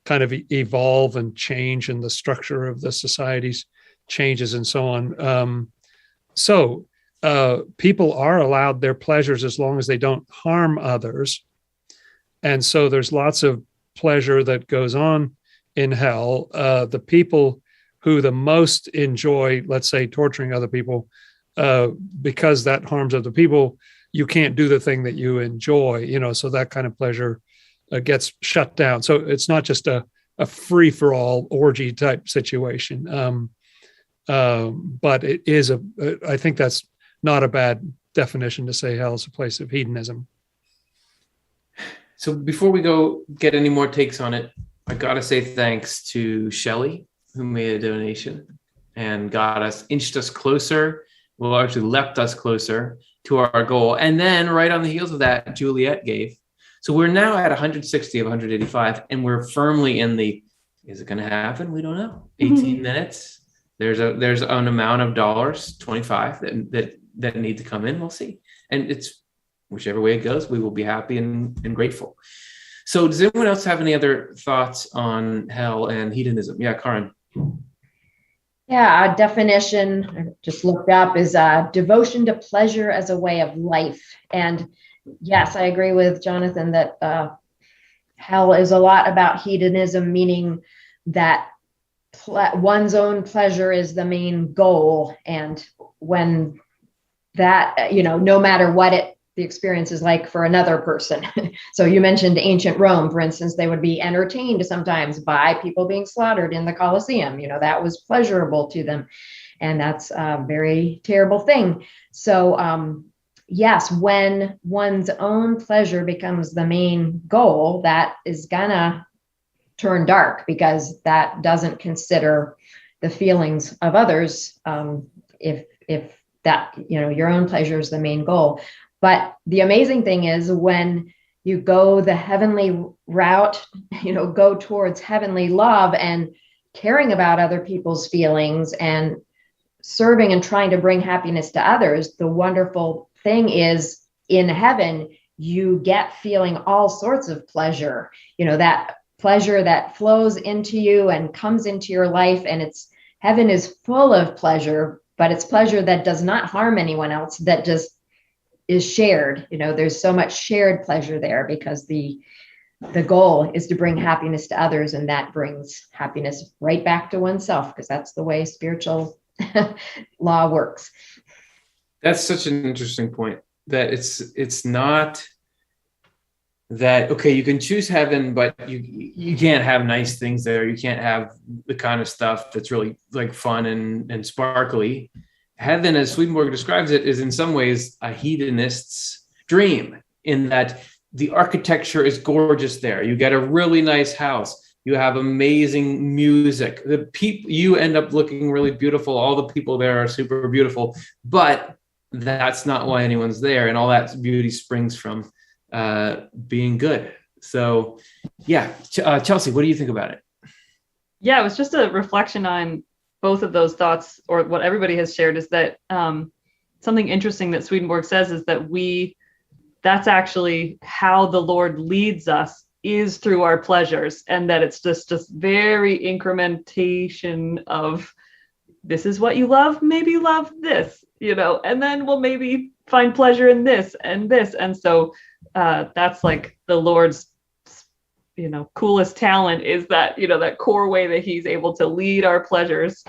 kind of evolve and change, and the structure of the societies changes and so on. So people are allowed their pleasures as long as they don't harm others. And so there's lots of pleasure that goes on in hell. The people who the most enjoy, let's say, torturing other people, because that harms other people, you can't do the thing that you enjoy, so that kind of pleasure gets shut down. So it's not just a free-for-all orgy type situation. But it is I think that's not a bad definition to say hell is a place of hedonism. So before we go get any more takes on it, I got to say thanks to Shelley, who made a donation and inched us closer. Well, actually leapt us closer to our goal. And then right on the heels of that, Juliet gave. So we're now at 160 of 185, and we're firmly in the, is it going to happen? We don't know. 18 minutes. There's an amount of dollars, 25 that need to come in. We'll see. And it's whichever way it goes, we will be happy and grateful. So does anyone else have any other thoughts on hell and hedonism? Yeah, Karin. Yeah, a definition I just looked up is devotion to pleasure as a way of life. And yes, I agree with Jonathan that hell is a lot about hedonism, meaning that one's own pleasure is the main goal. And when that, no matter what the experience is like for another person. So you mentioned ancient Rome, for instance, they would be entertained sometimes by people being slaughtered in the Colosseum. That was pleasurable to them. And that's a very terrible thing. So yes, when one's own pleasure becomes the main goal, that is gonna turn dark, because that doesn't consider the feelings of others. If that, your own pleasure is the main goal. But the amazing thing is when you go the heavenly route, go towards heavenly love and caring about other people's feelings and serving and trying to bring happiness to others, the wonderful thing is in heaven, you get feeling all sorts of pleasure, that pleasure that flows into you and comes into your life. And heaven is full of pleasure, but it's pleasure that does not harm anyone else, that just is shared. There's so much shared pleasure there, because the goal is to bring happiness to others, and that brings happiness right back to oneself, because that's the way spiritual law works. That's such an interesting point, that it's not that, okay, you can choose heaven, but you can't have nice things there. You can't have the kind of stuff that's really like fun and sparkly. Heaven, as Swedenborg describes it, is in some ways a hedonist's dream, in that the architecture is gorgeous there. You get a really nice house. You have amazing music. You end up looking really beautiful. All the people there are super beautiful, but that's not why anyone's there. And all that beauty springs from being good. So yeah, Chelsea, what do you think about it? Yeah, it was just a reflection on both of those thoughts, or what everybody has shared, is that something interesting that Swedenborg says is that that's actually how the Lord leads us, is through our pleasures, and that it's just very incrementation of, this is what you love, maybe love this, and then we'll maybe find pleasure in this and this. And so that's like the Lord's coolest talent, is that that core way that he's able to lead our pleasures,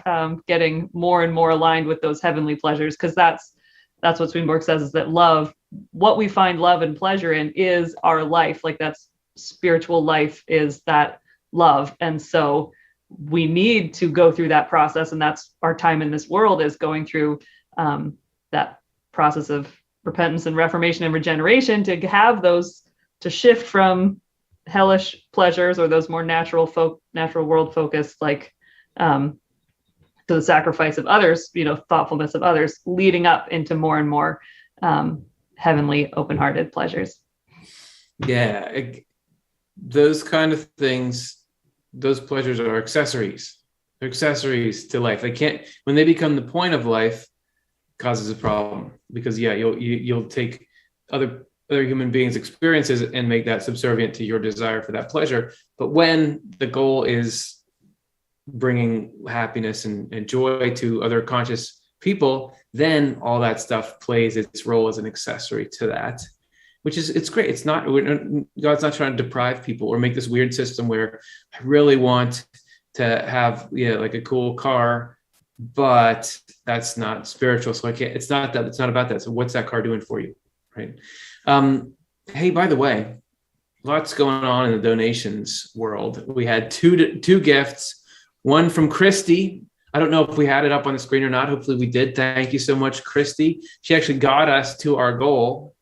getting more and more aligned with those heavenly pleasures, because that's what Swedenborg says, is that love, what we find love and pleasure in, is our life. Like, that's spiritual life, is that love. And so we need to go through that process, and that's our time in this world, is going through that process of repentance and reformation and regeneration, to have those, to shift from hellish pleasures, or those more natural world focused, like to the sacrifice of others, thoughtfulness of others, leading up into more and more heavenly, open-hearted pleasures. Yeah, those kind of things, those pleasures are accessories. They're accessories to life. They can't, when they become the point of life, causes a problem, because you'll take other human beings' experiences and make that subservient to your desire for that pleasure. But when the goal is bringing happiness and joy to other conscious people, then all that stuff plays its role as an accessory to that, which is, it's great. It's not, God's not trying to deprive people or make this weird system where I really want to have, like a cool car, but that's not spiritual. So I can't, it's not about that. So what's that car doing for you? Right. Hey, by the way, lots going on in the donations world. We had two gifts, one from Christy. I don't know if we had it up on the screen or not. Hopefully we did. Thank you so much, Christy. She actually got us to our goal.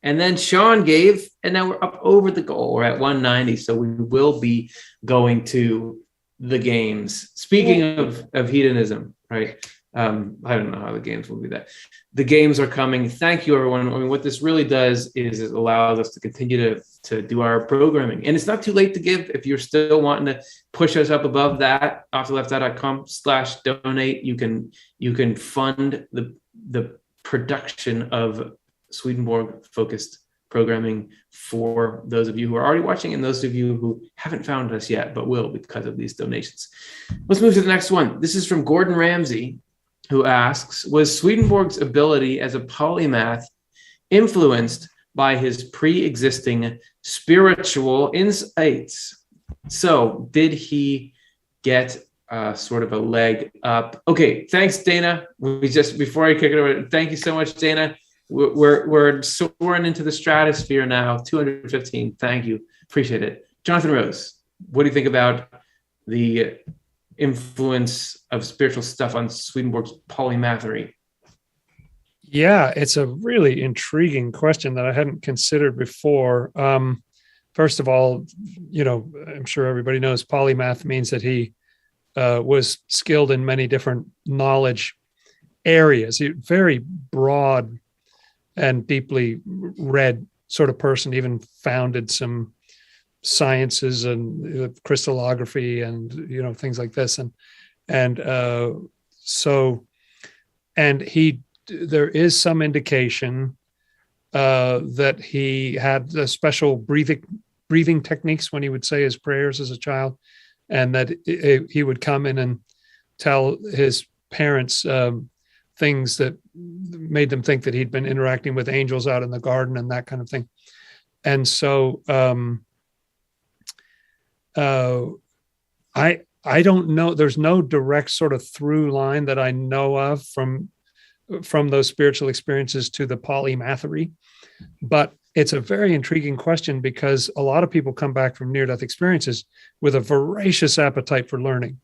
And then Sean gave, and now we're up over the goal. We're at 190. So we will be going to the games. Speaking of hedonism, right? I don't know how the games will be that. The games are coming. Thank you, everyone. I mean, what this really does is it allows us to continue to do our programming. And it's not too late to give. If you're still wanting to push us up above that, offtheleft.com/donate, you can fund the production of Swedenborg focused programming for those of you who are already watching and those of you who haven't found us yet, but will because of these donations. Let's move to the next one. This is from Gordon Ramsay, who asks, was Swedenborg's ability as a polymath influenced by his pre-existing spiritual insights? So did he get sort of a leg up? Okay, thanks, Dana. Before I kick it over, thank you so much, Dana. We're soaring into the stratosphere now. 215. Thank you. Appreciate it. Jonathan Rose, what do you think about the influence of spiritual stuff on Swedenborg's polymathery? Yeah, it's a really intriguing question that I hadn't considered before. First of all, I'm sure everybody knows polymath means that he was skilled in many different knowledge areas. He very broad and deeply read sort of person, even founded some sciences and crystallography and things like this, and there is some indication that he had special breathing techniques when he would say his prayers as a child, and that he would come in and tell his parents things that made them think that he'd been interacting with angels out in the garden and that kind of thing. And so I don't know, there's no direct sort of through line that I know of from those spiritual experiences to the polymathery, but it's a very intriguing question, because a lot of people come back from near-death experiences with a voracious appetite for learning.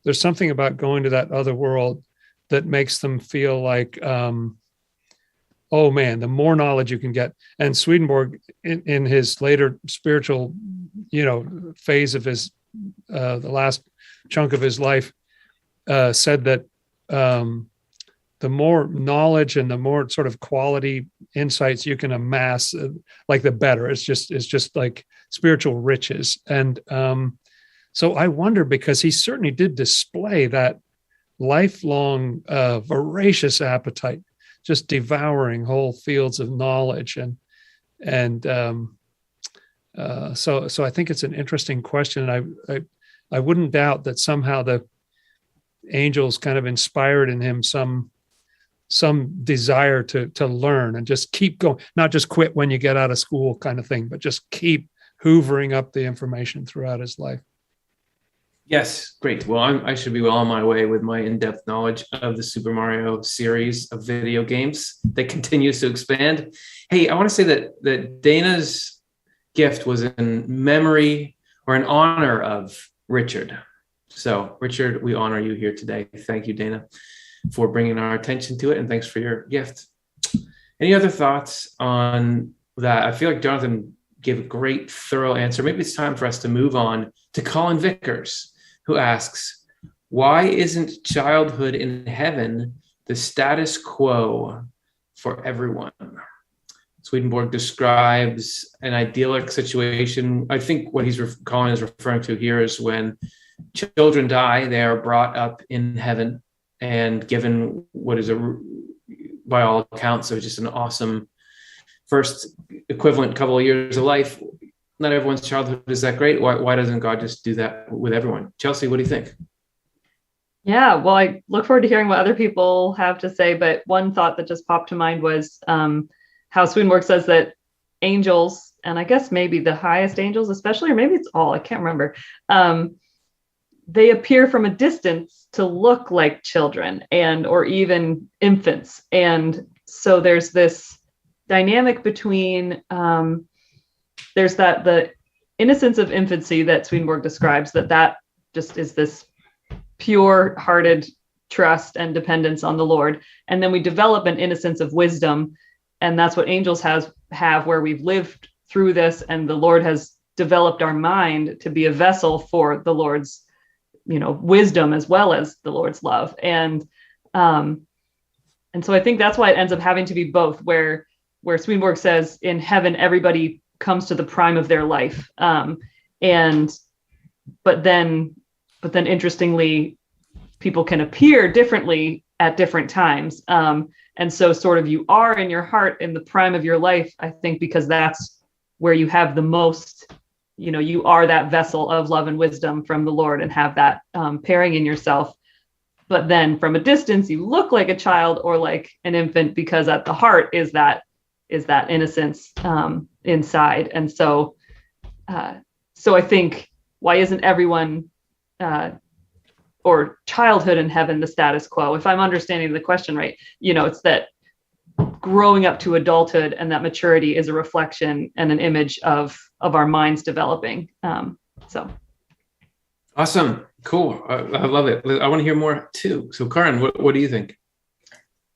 There's something about going to that other world that makes them feel like, oh man, the more knowledge you can get. And Swedenborg, in his later spiritual, phase of his, the last chunk of his life, said that the more knowledge and the more sort of quality insights you can amass, like the better. It's just like spiritual riches. And so I wonder, because he certainly did display that lifelong voracious appetite, just devouring whole fields of knowledge. And so I think it's an interesting question. And I wouldn't doubt that somehow the angels kind of inspired in him some desire to learn and just keep going, not just quit when you get out of school kind of thing, but just keep hoovering up the information throughout his life. Yes, great. Well, I should be well on my way with my in-depth knowledge of the Super Mario series of video games that continues to expand. Hey, I want to say that Dana's gift was in memory or in honor of Richard. So, Richard, we honor you here today. Thank you, Dana, for bringing our attention to it, and thanks for your gift. Any other thoughts on that? I feel like Jonathan gave a great, thorough answer. Maybe it's time for us to move on to Colin Vickers, who asks, why isn't childhood in heaven the status quo for everyone? Swedenborg describes an idyllic situation. I think what Colin is referring to here is when children die, they are brought up in heaven and given what is by all accounts, so just an awesome first equivalent couple of years of life. Not everyone's childhood is that great. Why doesn't God just do that with everyone? Chelsea, what do you think? Yeah, well, I look forward to hearing what other people have to say. But one thought that just popped to mind was how Swedenborg says that angels, and I guess maybe the highest angels especially, or maybe it's all, I can't remember, they appear from a distance to look like children or even infants. And so there's this dynamic between there's the innocence of infancy that Swedenborg describes, that just is this pure-hearted trust and dependence on the Lord. And then we develop an innocence of wisdom, and that's what angels have, where we've lived through this, and the Lord has developed our mind to be a vessel for the Lord's, wisdom as well as the Lord's love. And so I think that's why it ends up having to be both, where Swedenborg says in heaven everybody comes to the prime of their life, but then interestingly, people can appear differently at different times, and so sort of you are in your heart in the prime of your life, I think, because that's where you have the most, you are that vessel of love and wisdom from the Lord and have that pairing in yourself. But then from a distance you look like a child or like an infant, because at the heart is that innocence inside. And so I think, why isn't everyone or childhood in heaven the status quo? If I'm understanding the question right, it's that growing up to adulthood and that maturity is a reflection and an image of our minds developing. So awesome, cool. I love it. I want to hear more too. So Karen, what do you think?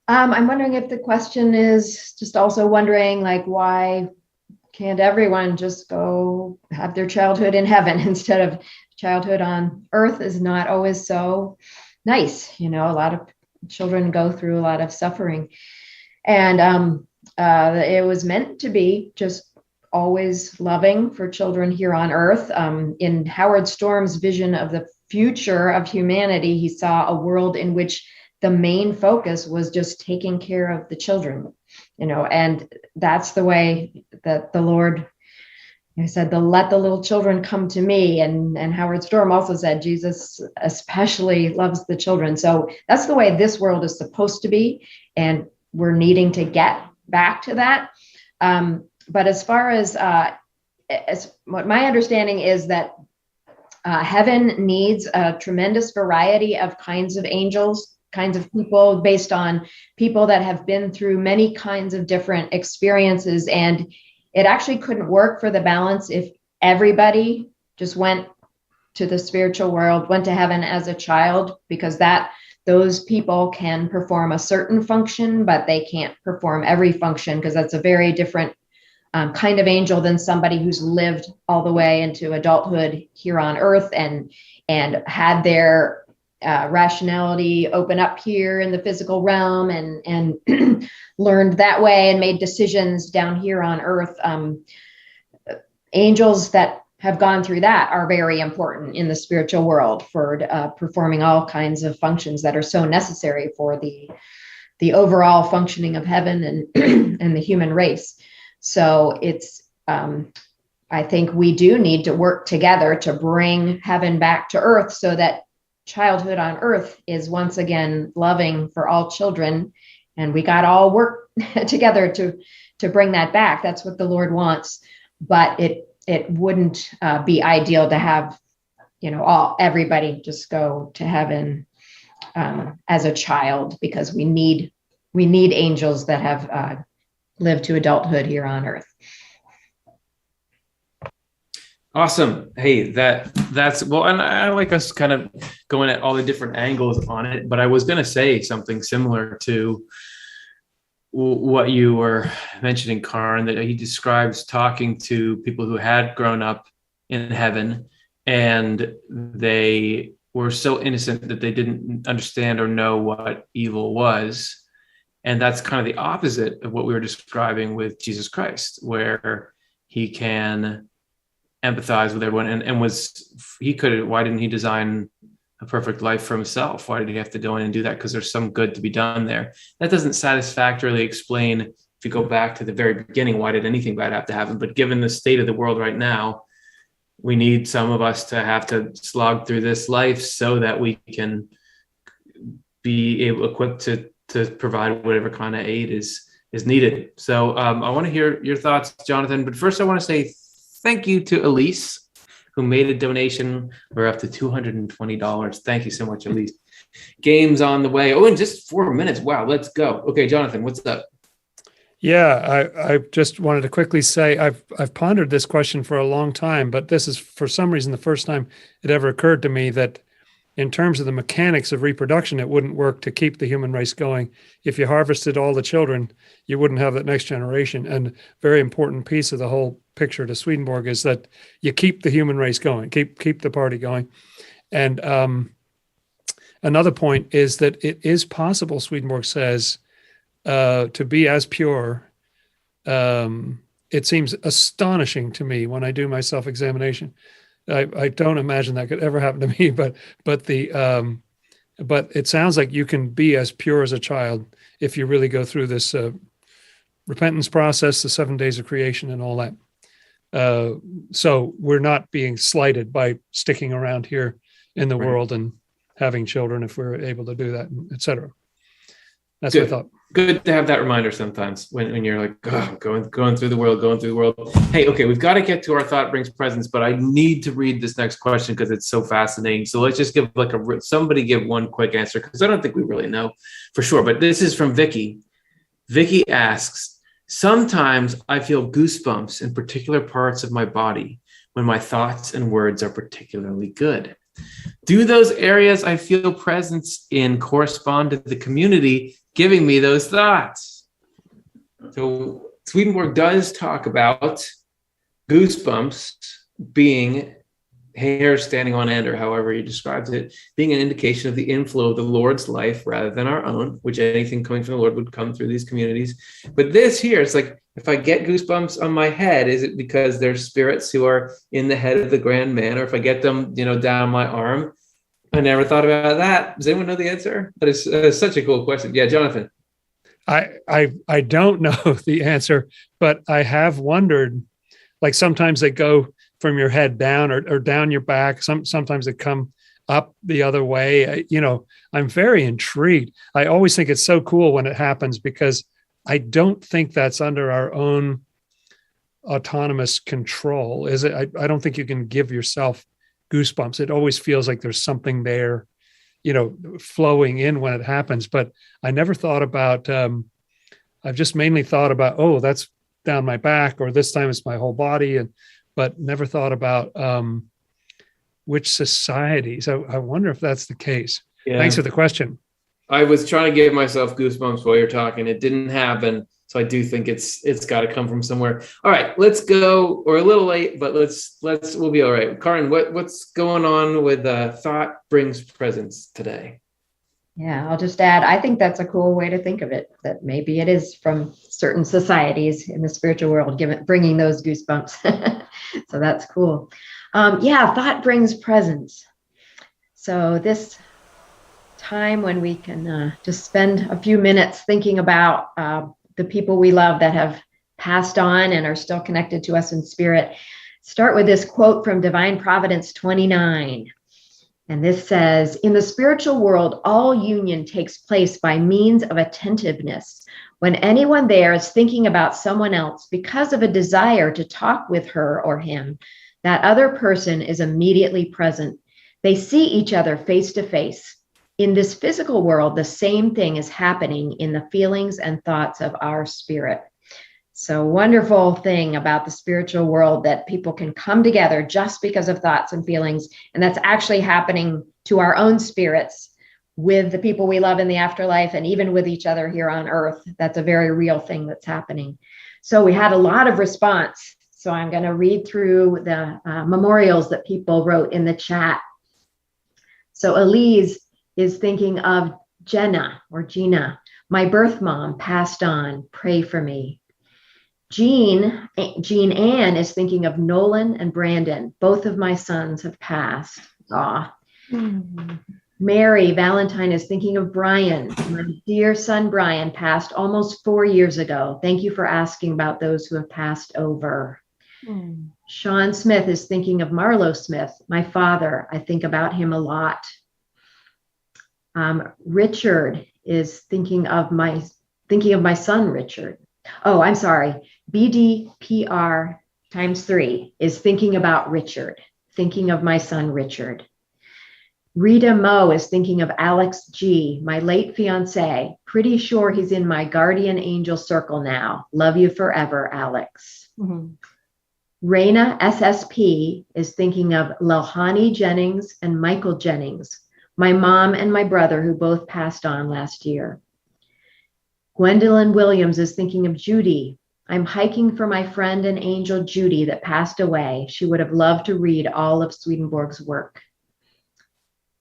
I'm wondering if the question is just also wondering, like, why can't everyone just go have their childhood in heaven instead of childhood on earth is not always so nice. A lot of children go through a lot of suffering, and it was meant to be just always loving for children here on earth. In Howard Storm's vision of the future of humanity, he saw a world in which the main focus was just taking care of the children, and that's the way that the Lord said, let the little children come to me. And Howard Storm also said, Jesus especially loves the children. So that's the way this world is supposed to be. And we're needing to get back to that. But as far as what my understanding is that heaven needs a tremendous variety of kinds of angels, kinds of people, based on people that have been through many kinds of different experiences. And it actually couldn't work for the balance if everybody just went to the spiritual world, went to heaven as a child, because those people can perform a certain function, but they can't perform every function, because that's a very different kind of angel than somebody who's lived all the way into adulthood here on earth and had their rationality open up here in the physical realm and learned that way and made decisions down here on earth. Angels that have gone through that are very important in the spiritual world for performing all kinds of functions that are so necessary for the overall functioning of heaven and the human race. So it's, I think we do need to work together to bring heaven back to earth so that childhood on earth is once again loving for all children. And we got to all work together to bring that back. That's what the Lord wants. But it wouldn't be ideal to have, everybody just go to heaven as a child, because we need angels that have lived to adulthood here on earth. Awesome. Hey, that's well, and I like us kind of going at all the different angles on it, but I was going to say something similar to what you were mentioning, Karin, that he describes talking to people who had grown up in heaven and they were so innocent that they didn't understand or know what evil was. And that's kind of the opposite of what we were describing with Jesus Christ, where he can empathize with everyone and why didn't he design a perfect life for himself? Why did he have to go in and do that? Because there's some good to be done there. That doesn't satisfactorily explain, if you go back to the very beginning, why did anything bad have to happen? But given the state of the world right now, we need some of us to have to slog through this life so that we can be equipped to provide whatever kind of aid is needed. So I want to hear your thoughts, Jonathan. But first, I want to say thank you to Elise, who made a donation. We're up to $220. Thank you so much, Elise. Games on the way. Oh, in just 4 minutes. Wow, let's go. Okay, Jonathan, what's up? Yeah, I just wanted to quickly say I've pondered this question for a long time, but this is for some reason the first time it ever occurred to me that in terms of the mechanics of reproduction, it wouldn't work to keep the human race going. If you harvested all the children, you wouldn't have that next generation. And a very important piece of the whole picture to Swedenborg is that you keep the human race going, keep the party going. And another point is that it is possible, Swedenborg says, to be as pure. It seems astonishing to me when I do my self-examination. I don't imagine that could ever happen to me, but it sounds like you can be as pure as a child if you really go through this repentance process, the 7 days of creation and all that. So we're not being slighted by sticking around here in the world and having children if we're able to do that, et cetera. That's Good. what I thought. Good to have that reminder sometimes when you're like, oh, going through the world. Hey, okay, we've got to get to our thought brings presence, but I need to read this next question because it's so fascinating. So let's just give somebody give one quick answer, because I don't think we really know for sure. But this is from Vicky. Vicky asks, sometimes I feel goosebumps in particular parts of my body when my thoughts and words are particularly good. Do those areas I feel presence in correspond to the community giving me those thoughts? So Swedenborg does talk about goosebumps being hair standing on end, or however he describes it, being an indication of the inflow of the Lord's life rather than our own, which anything coming from the Lord would come through these communities. But this here, it's like, if I get goosebumps on my head, is it because there's spirits who are in the head of the grand man? Or if I get them, down my arm? I never thought about that. Does anyone know the answer? That is such a cool question. Yeah, Jonathan. I don't know the answer, but I have wondered, like sometimes they go from your head down or down your back. Sometimes they come up the other way. I'm very intrigued. I always think it's so cool when it happens, because I don't think that's under our own autonomous control, is it? I don't think you can give yourself goosebumps. It always feels like there's something there, flowing in when it happens. But I never thought about, I've just mainly thought about, oh, that's down my back, or this time it's my whole body, but never thought about which society. So I wonder if that's the case. Yeah. Thanks for the question. I was trying to give myself goosebumps while you're talking. It didn't happen. So I do think it's got to come from somewhere. All right, let's go. We're a little late, but we'll be all right. Karin, what's going on with Thought Brings Presence today? Yeah, I'll just add, I think that's a cool way to think of it, that maybe it is from certain societies in the spiritual world, bringing those goosebumps. So that's cool. Yeah, thought brings presence. So this time when we can just spend a few minutes thinking about the people we love that have passed on and are still connected to us in spirit. Start with this quote from Divine Providence 29. And this says, in the spiritual world, all union takes place by means of attentiveness. When anyone there is thinking about someone else because of a desire to talk with her or him, that other person is immediately present. They see each other face to face. In this physical world, the same thing is happening in the feelings and thoughts of our spirit. So wonderful thing about the spiritual world, that people can come together just because of thoughts and feelings. And that's actually happening to our own spirits with the people we love in the afterlife, and even with each other here on earth. That's a very real thing that's happening. So we had a lot of response. So I'm going to read through the memorials that people wrote in the chat. So Elise is thinking of Jenna or Gina. My birth mom passed on. Pray for me. Jean Ann is thinking of Nolan and Brandon. Both of my sons have passed. Aw. Mary Valentine is thinking of Brian. My dear son Brian passed almost 4 years ago. Thank you for asking about those who have passed over. Sean Smith is thinking of Marlo Smith, my father. I think about him a lot. Richard is thinking of my son Richard. Oh, I'm sorry. BDPR times 3 is thinking about Richard, thinking of my son Richard. Rita Moe is thinking of Alex G, my late fiance. Pretty sure he's in my guardian angel circle now. Love you forever, Alex. Raina SSP is thinking of Lohani Jennings and Michael Jennings, my mom and my brother who both passed on last year. Gwendolyn Williams is thinking of Judy. I'm hiking for my friend and angel Judy that passed away. She would have loved to read all of Swedenborg's work.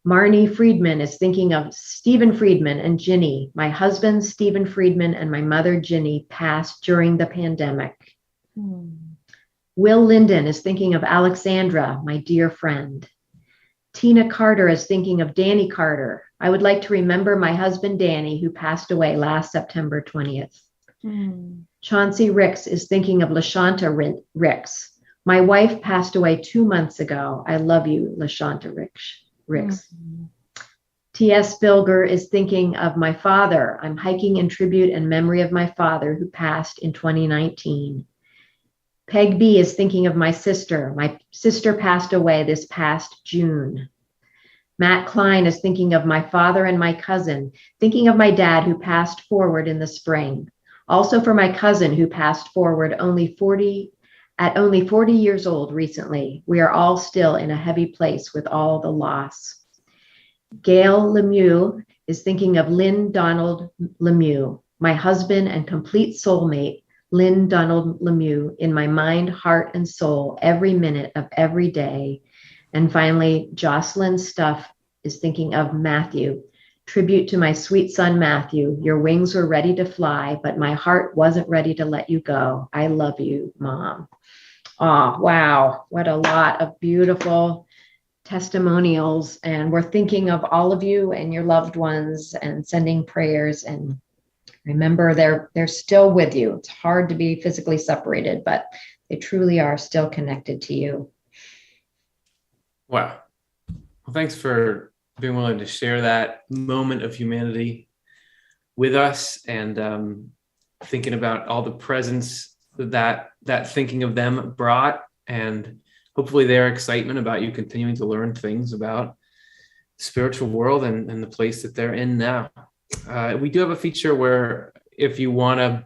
Marnie Friedman is thinking of Stephen Friedman and Ginny. My husband, Stephen Friedman, and my mother, Ginny, passed during the pandemic. Will Linden is thinking of Alexandra, my dear friend. Tina Carter is thinking of Danny Carter. I would like to remember my husband, Danny, who passed away last September 20th. Chauncey Ricks is thinking of LaShanta Ricks. My wife passed away 2 months ago. I love you, LaShanta Ricks. T.S. Bilger is thinking of my father. I'm hiking in tribute and memory of my father who passed in 2019. Peg B is thinking of my sister. My sister passed away this past June. Matt Klein is thinking of my father and my cousin, thinking of my dad who passed forward in the spring. Also for my cousin who passed forward at only 40 years old recently. We are all still in a heavy place with all the loss. Gail Lemieux is thinking of Lynn Donald Lemieux, my husband and complete soulmate, Lynn Donald Lemieux, in my mind, heart, and soul every minute of every day. And finally, Jocelyn Stuff is thinking of Matthew. Tribute to my sweet son, Matthew. Your wings were ready to fly, but my heart wasn't ready to let you go. I love you, Mom. Oh, wow. What a lot of beautiful testimonials. And we're thinking of all of you and your loved ones and sending prayers. And remember, they're still with you. It's hard to be physically separated, but they truly are still connected to you. Wow. Well, thanks for being willing to share that moment of humanity with us, and thinking about all the presence that thinking of them brought, and hopefully their excitement about you continuing to learn things about the spiritual world and the place that they're in now. We do have a feature where if you want to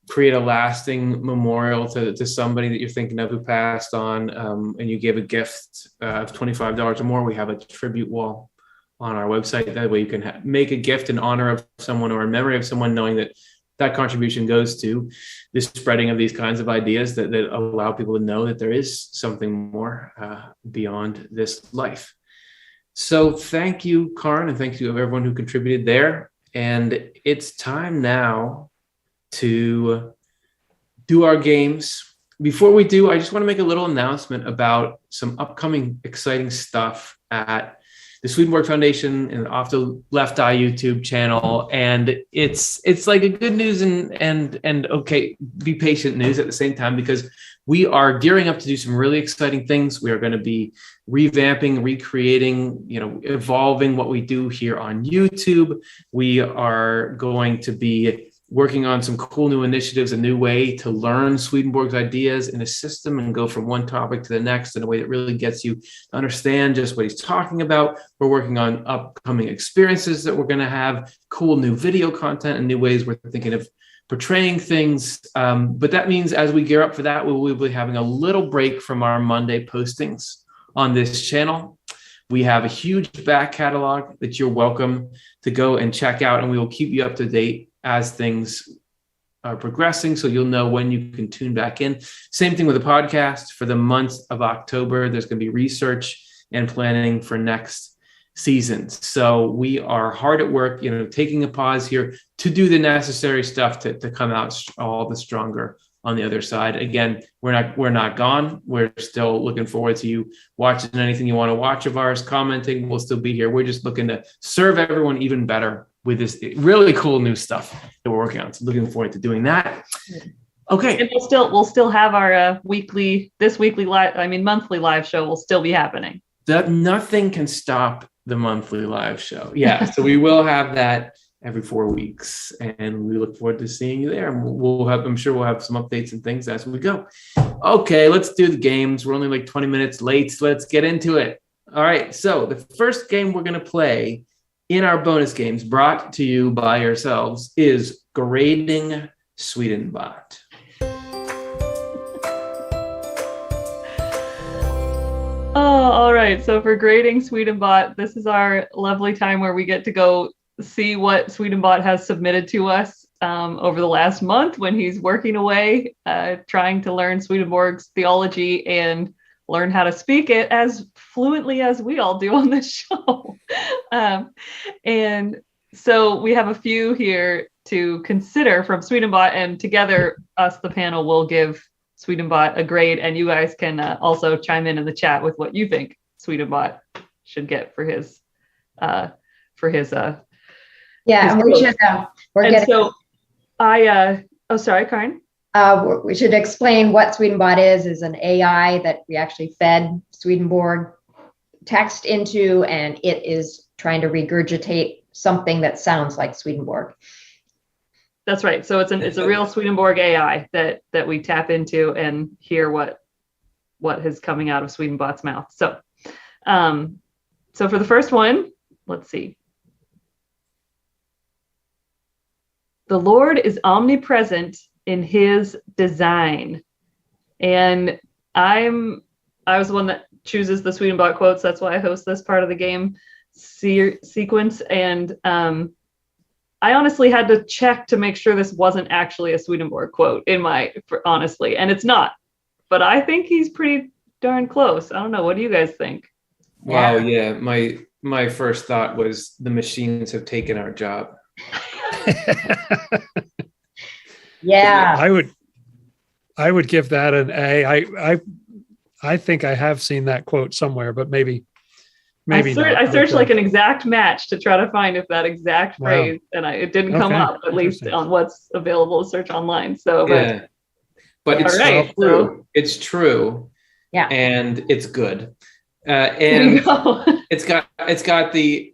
create a lasting memorial to somebody that you're thinking of who passed on, and you give a gift of $25 or more, we have a tribute wall on our website. That way you can make a gift in honor of someone or in memory of someone, knowing that that contribution goes to the spreading of these kinds of ideas that allow people to know that there is something more beyond this life. So thank you, Karin, and thank you to everyone who contributed there. And it's time now to do our games. Before we do, I just want to make a little announcement about some upcoming exciting stuff at the Swedenborg Foundation and Off the Left Eye YouTube channel. And it's like a good news and okay, be patient news at the same time, because we are gearing up to do some really exciting things. We are going to be revamping, recreating, evolving what we do here on YouTube. We are going to be working on some cool new initiatives, a new way to learn Swedenborg's ideas in a system and go from one topic to the next in a way that really gets you to understand just what he's talking about. We're working on upcoming experiences that we're going to have, cool new video content and new ways we're thinking of portraying things. But that means as we gear up for that, we will be having a little break from our Monday postings on this channel. We have a huge back catalog that you're welcome to go and check out, and we will keep you up to date as things are progressing, so you'll know when you can tune back in. Same thing with the podcast. For the month of October, there's going to be research and planning for next season. So we are hard at work, taking a pause here to do the necessary stuff to come out all the stronger on the other side. Again, we're not gone. We're still looking forward to you watching anything you want to watch of ours, commenting. We'll still be here. We're just looking to serve everyone even better with this really cool new stuff that we're working on. So looking forward to doing that. Okay. And we'll still have our monthly live show will still be happening. Nothing can stop the monthly live show. Yeah. So we will have that every 4 weeks, and we look forward to seeing you there. And I'm sure we'll have some updates and things as we go. Okay, let's do the games. We're only like 20 minutes late, so let's get into it. All right. So the first game we're going to play in our bonus games, brought to you by yourselves, is Grading Swedenbot. Oh, all right. So for Grading Swedenbot, this is our lovely time where we get to go see what Swedenbot has submitted to us over the last month when he's working away, trying to learn Swedenborg's theology and learn how to speak it as fluently as we all do on this show. And so we have a few here to consider from Swedenbot, and together us, the panel, will give Swedenbot a grade, and you guys can also chime in the chat with what you think Swedenbot should get for his yeah, and we should sorry, Karin. We should explain what Swedenbot is an AI that we actually fed Swedenborg text into, and it is trying to regurgitate something that sounds like Swedenborg. That's right. So it's a real Swedenborg AI that we tap into and hear what is coming out of Swedenbot's mouth. So for the first one, let's see. The Lord is omnipresent in his design. And I was the one that chooses the Swedenbot quotes. That's why I host this part of the game sequence. And I honestly had to check to make sure this wasn't actually a Swedenborg quote honestly, and it's not. But I think he's pretty darn close. I don't know. What do you guys think? Wow, yeah. My first thought was the machines have taken our job. Yeah. I would give that an A. I think I have seen that quote somewhere, but maybe not. I searched like an exact match to try to find if that exact phrase, and it didn't come up, at least on what's available to search online. So, yeah. But it's right, true. so. It's true. Yeah. And it's good. And it's got the,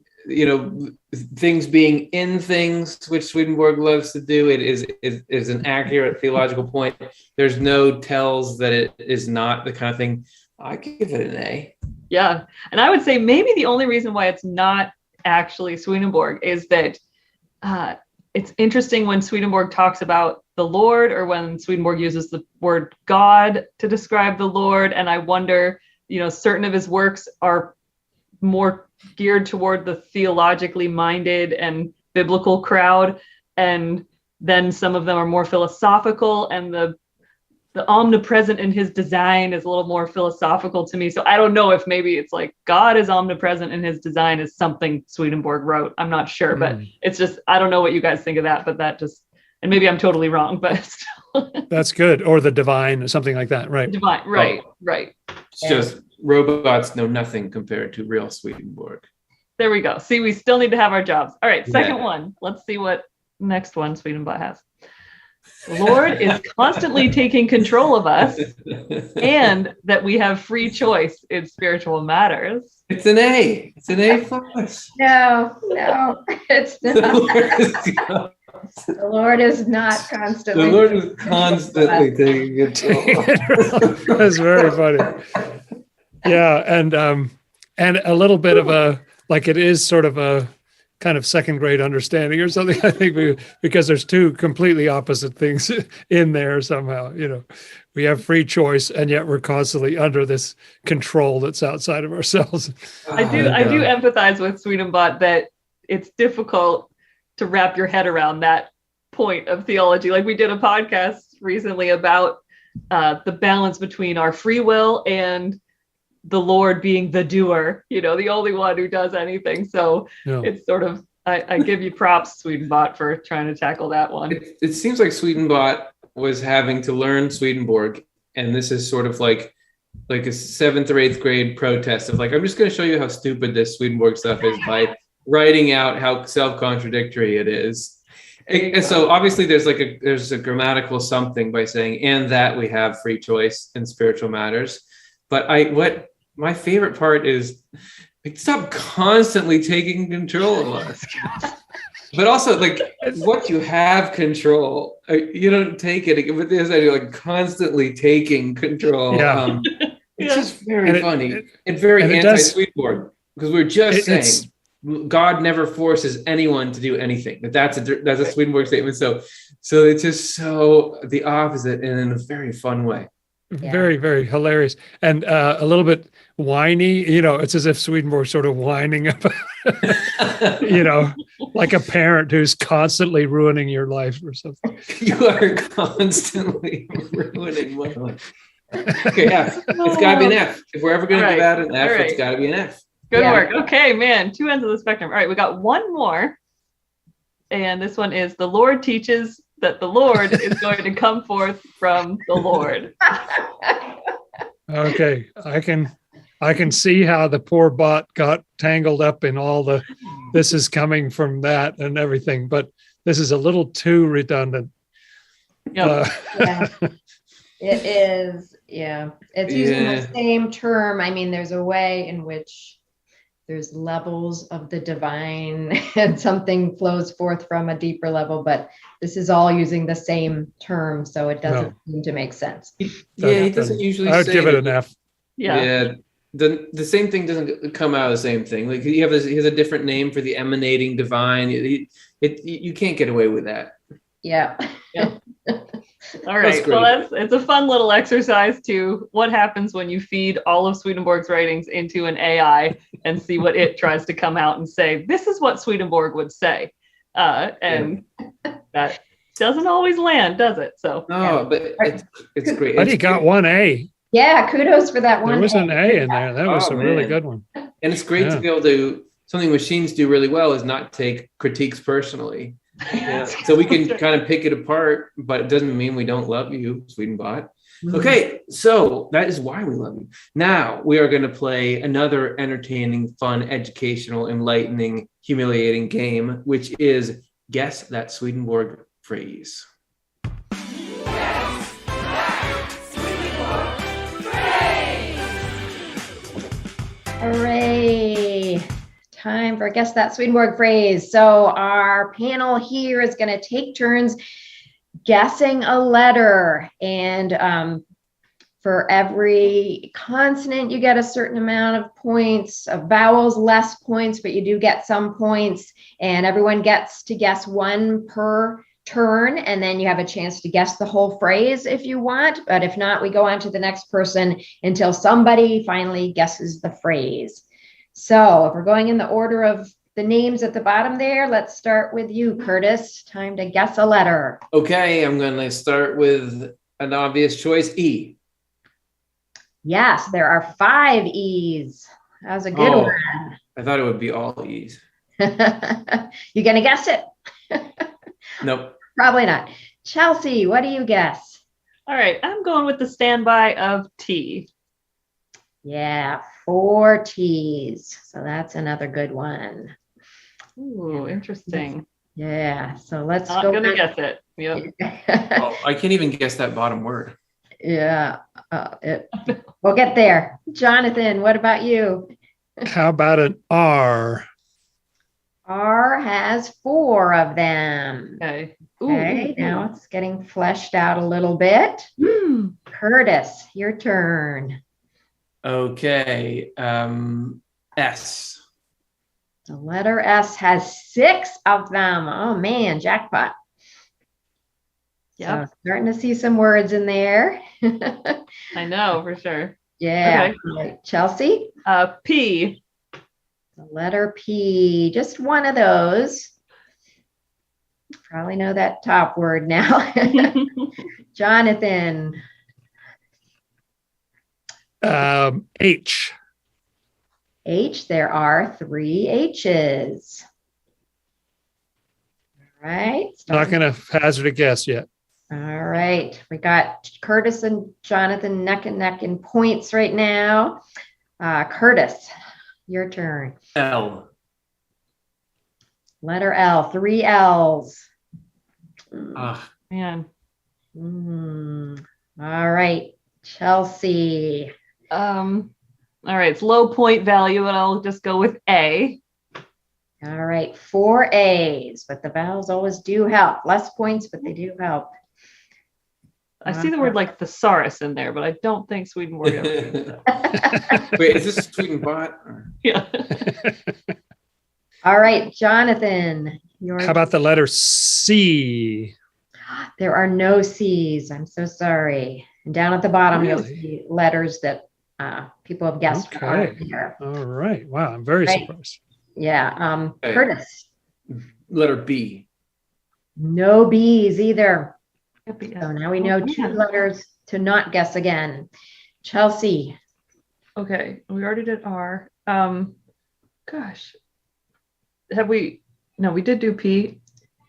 things being in things, which Swedenborg loves to do. It is an accurate theological point. There's no tells that it is not the kind of thing. I give it an A. Yeah. And I would say maybe the only reason why it's not actually Swedenborg is that it's interesting when Swedenborg talks about the Lord, or when Swedenborg uses the word God to describe the Lord. And I wonder, certain of his works are more geared toward the theologically minded and biblical crowd. And then some of them are more philosophical, and the omnipresent in his design is a little more philosophical to me. So I don't know if maybe it's like God is omnipresent in his design is something Swedenborg wrote. I'm not sure, but it's just, I don't know what you guys think of that, but that just, and maybe I'm totally wrong, but still. That's good. Or the divine, something like that. Right. Divine. Right. Right. It's just robots know nothing compared to real Swedenborg. There we go. See, we still need to have our jobs. All right. Second one. Let's see what next one Swedenbot has. The Lord is constantly taking control of us, and that we have free choice in spiritual matters. It's an A. It's an A for us. No, it's not. The Lord is not constantly. The Lord is constantly taking control. That's very funny. Yeah, and a little bit of a, like, it is sort of a kind of second grade understanding or something, I think, because there's two completely opposite things in there somehow. We have free choice, and yet we're constantly under this control that's outside of ourselves. I do empathize with Swedenbot that it's difficult to wrap your head around that point of theology. Like, we did a podcast recently about the balance between our free will and the Lord being the doer, the only one who does anything. So It's sort of, I give you props, Swedenbot, for trying to tackle that one. It seems like Swedenbot was having to learn Swedenborg, and this is sort of like a 7th or 8th grade protest of like, I'm just going to show you how stupid this Swedenborg stuff is by writing out how self-contradictory it is. And so obviously there's a grammatical something by saying, and that we have free choice in spiritual matters. But what my favorite part is, stop constantly taking control of us. But also, like, what you have control, you don't take it. But this idea, like, constantly taking control. Yeah. It's just very funny and very anti-Swedenborg, because we're just saying God never forces anyone to do anything. That's a Swedenborg statement. So it's just so the opposite, and in a very fun way. Very, very hilarious, and a little bit whiny. It's as if Swedenborg's sort of whining about, like a parent who's constantly ruining your life or something. You are constantly ruining my life. Okay, F. It's got to be an F. If we're ever going to give out an F, it's got to be an F. Good work. Okay, man. 2 ends of the spectrum. All right, we got one more, and this one is: the Lord teaches that the Lord is going to come forth from the Lord. Okay, I can see how the poor bot got tangled up in all the this is coming from that and everything, but this is a little too redundant. Yep. It is. Yeah, it's using the same term. I mean, there's a way in which there's levels of the divine and something flows forth from a deeper level, but this is all using the same term, so it doesn't seem to make sense. It doesn't usually. I would give it an F. Yeah. The same thing doesn't come out of the same thing. Like, he has a different name for the emanating divine. You can't get away with that. Yeah. All right. Well, it's a fun little exercise to what happens when you feed all of Swedenborg's writings into an AI and see what it tries to come out and say. This is what Swedenborg would say, and that doesn't always land, does it? So but it's great. But he got one A. Yeah, kudos for that one. There was an A in there. That was a really good one. And it's great to be able to, something machines do really well is not take critiques personally. So we can kind of pick it apart, but it doesn't mean we don't love you, Swedenbot. Okay, so that is why we love you. Now we are going to play another entertaining, fun, educational, enlightening, humiliating game, which is Guess That Swedenborg Phrase. Guess That Swedenborg Phrase! Hooray! Time for Guess That Swedenborg Phrase. So our panel here is going to take turns guessing a letter, and for every consonant you get a certain amount of points, of vowels less points, but you do get some points, and everyone gets to guess one per turn, and then you have a chance to guess the whole phrase if you want, but if not, we go on to the next person until somebody finally guesses the phrase. So if we're going in the order of the names at the bottom there. Let's start with you, Curtis. Time to guess a letter. Okay, I'm going to start with an obvious choice, E. Yes, there are 5 E's. That was a good Oh. one. I thought it would be all E's. You gonna guess it? Nope. Probably not. Chelsea, what do you guess? All right, I'm going with the standby of T. Yeah, 4 T's. So that's another good one. Ooh, interesting. Yeah. So let's Not go. gonna on. guess it. Yep. Oh, I can't even guess that bottom word. Yeah. We'll get there. Jonathan, what about you? How about an R? R has 4 of them. Okay. Okay, now it's getting fleshed out a little bit. Curtis, your turn. Okay. S. The letter S has 6 of them. Oh man, jackpot. Yep. So starting to see some words in there. I know for sure. Yeah. Okay. Right. Chelsea, P. the letter P, just one of those. Probably know that top word now. Jonathan, H. H, there are 3 H's. All right. Not going to hazard a guess yet. All right. We got Curtis and Jonathan neck and neck in points right now. Curtis, your turn. L. Letter L, 3 L's. Ah, Man. All right. Chelsea. All right, it's low point value, and I'll just go with A. All right. 4 A's, but the vowels always do help. Less points, but they do help. I see the word like thesaurus in there, but I don't think Swedenborg ever used that. wait, is this a Swedenbot? Or? Yeah. All right, Jonathan. How about the letter C? There are no C's. I'm so sorry. And down at the bottom, you'll Really? see letters that people have guessed Okay. aren't here. All right. Wow. I'm very Right. surprised. Yeah. Okay. Curtis. Letter B. No B's either. So So now we know 2 letters to not guess again. Chelsea. Okay, we already did R. Gosh, have we? No, we did do P.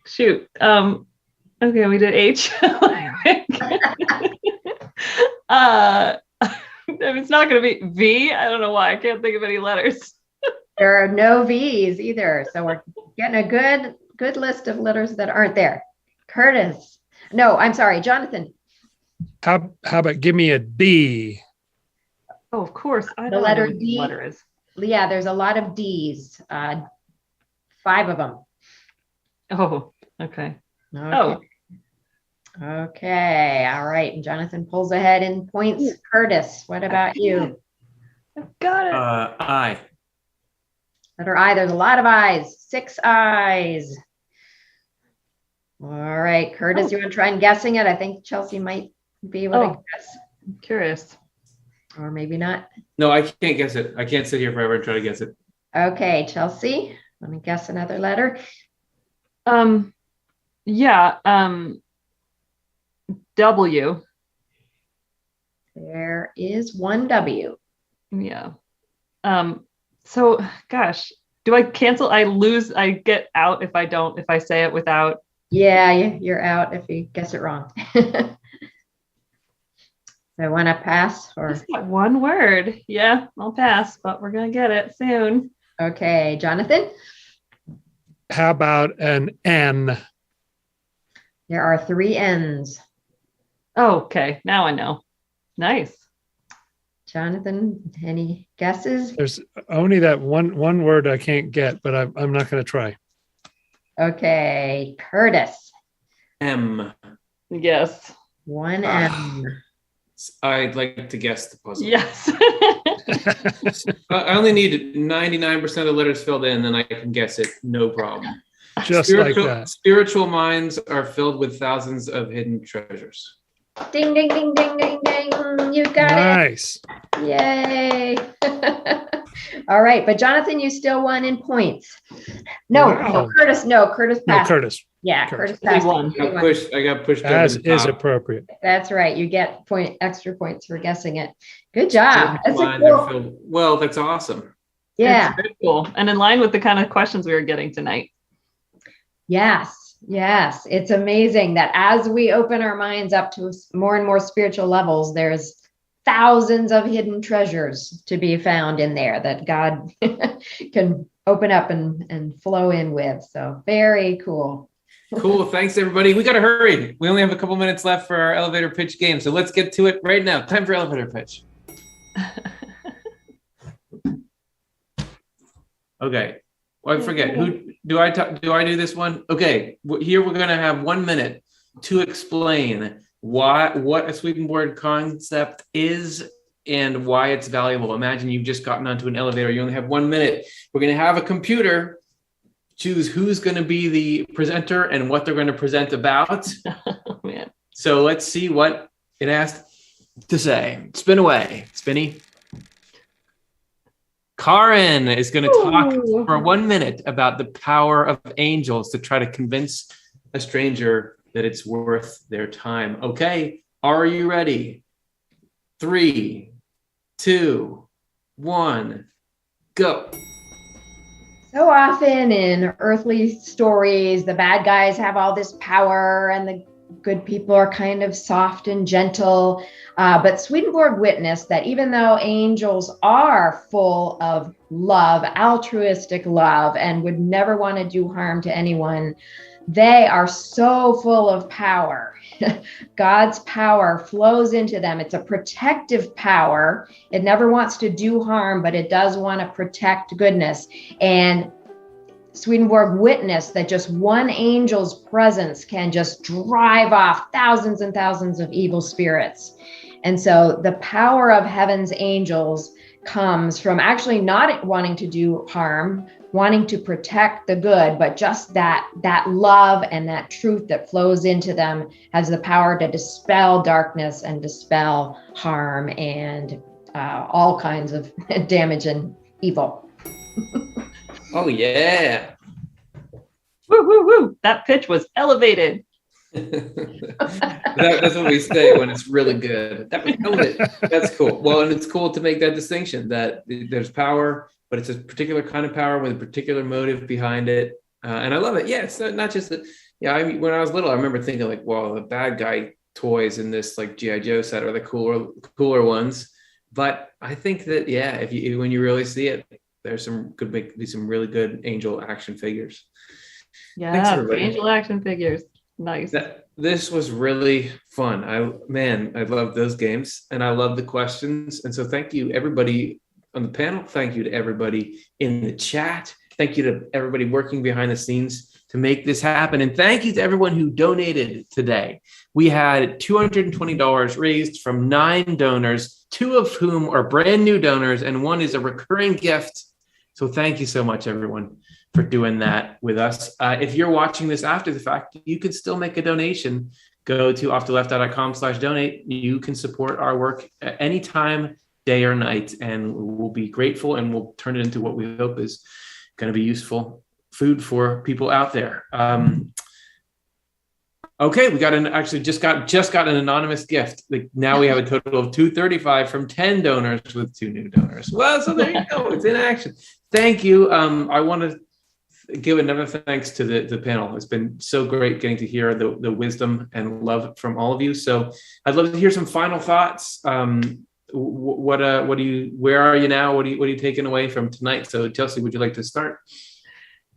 Shoot. Okay, we did H. It's not going to be V. I don't know why. I can't think of any letters. There are no V's either. So we're getting a good list of letters that aren't there. Curtis. No, I'm sorry, Jonathan. How about give me a D? Oh, of course. I The don't letter know what D. the letter is. Yeah, there's a lot of D's. 5 of them. Oh, okay. Okay. Oh, Okay. All right. And Jonathan pulls ahead in points. Curtis, what about you? I've got it. I. Letter I. There's a lot of I's. 6 I's. All right, Curtis, you want to try and guessing it? I think Chelsea might be able to guess, I'm curious. or maybe not. No, I can't guess it. I can't sit here forever and try to guess it. Okay, Chelsea, let me guess another letter. Yeah. W. There is 1 W. Yeah. So gosh, do I cancel? I lose, I get out if I say it without. Yeah, you're out if you guess it wrong. So I want to pass or Just that one word. Yeah, I'll pass, but we're gonna get it soon. okay, Jonathan. How about an N? There are 3 N's. Oh, okay, now I know. Nice. Jonathan, any guesses? There's only that one word I can't get, but I'm not going to try. Okay, Curtis. M. Yes. 1 M. I'd like to guess the puzzle. Yes. I only need 99% of the letters filled in, then I can guess it. No problem. Just like that. Spiritual minds are filled with thousands of hidden treasures. Ding, ding, ding, ding, ding, ding. You got Nice. it. Yay. All right, but Jonathan, you still won in points. No, Wow. Curtis No, passed. Curtis, Yeah, Curtis. Curtis passed. won. I got pushed over as the is top. appropriate. That's right. You get extra points for guessing it. Good job. That's a Mine are cool. filled- Well, that's awesome. Yeah. It's very cool. And in line with the kind of questions we were getting tonight. Yes. Yes. It's amazing that as we open our minds up to more and more spiritual levels, there's thousands of hidden treasures to be found in there that God can open up and flow in with. So very cool. Cool. Thanks, everybody. We got to hurry. We only have a couple minutes left for our elevator pitch game. So let's get to it right now. Time for elevator pitch. Okay. Well, I forget. Who do I talk? Do I do this one? Okay. Here we're going to have 1 minute to explain what a Swedenborg concept is and why it's valuable. Imagine you've just gotten onto an elevator. You only have 1 minute. We're going to have a computer choose who's going to be the presenter and what they're going to present about. Oh, man. So let's see what it has to say. Spin away, Spinny. Karin is going to talk Ooh. for 1 minute about the power of angels to try to convince a stranger that it's worth their time. Okay, are you ready? 3, 2, 1, go. So often in earthly stories, the bad guys have all this power and the good people are kind of soft and gentle. But Swedenborg witnessed that even though angels are full of love, altruistic love, and would never want to do harm to anyone, they are so full of power. God's power flows into them. It's a protective power. It never wants to do harm, but it does want to protect goodness. And Swedenborg witnessed that just one angel's presence can just drive off thousands and thousands of evil spirits. And so the power of heaven's angels comes from actually not wanting to do harm, wanting to protect the good, but just that love and that truth that flows into them has the power to dispel darkness and dispel harm and all kinds of damage and evil. Oh, yeah. Woo, woo, woo. That pitch was elevated. That's what we say when it's really good. That was good. That's cool. Well, and it's cool to make that distinction that there's power, but it's a particular kind of power with a particular motive behind it. And I love it. Yeah, it's not just that. Yeah, I mean, when I was little, I remember thinking like, well, the bad guy toys in this like G.I. Joe set are the cooler ones. But I think that, yeah, when you really see it, there's could be some really good angel action figures. Thanks, Yeah, everybody. angel action figures. Nice. This was really fun. I love those games and I love the questions. And so thank you, everybody on the panel. Thank you to everybody in the chat. Thank you to everybody working behind the scenes to make this happen. And thank you to everyone who donated today. We had $220 raised from 9 donors, 2 of whom are brand new donors, and 1 is a recurring gift. So thank you so much, everyone, for doing that with us. If you're watching this after the fact, you can still make a donation. Go to offtheleft.com/donate. You can support our work at any time, day or night, and we'll be grateful and we'll turn it into what we hope is going to be useful food for people out there. Okay, we just got an anonymous gift. Like now we have a total of $235 from 10 donors with 2 new donors. Well, so there you go. It's in action. Thank you. I want to give another thanks to the panel. It's been so great getting to hear the wisdom and love from all of you. So I'd love to hear some final thoughts. Where are you now? What are you taking away from tonight? So Chelsea, would you like to start?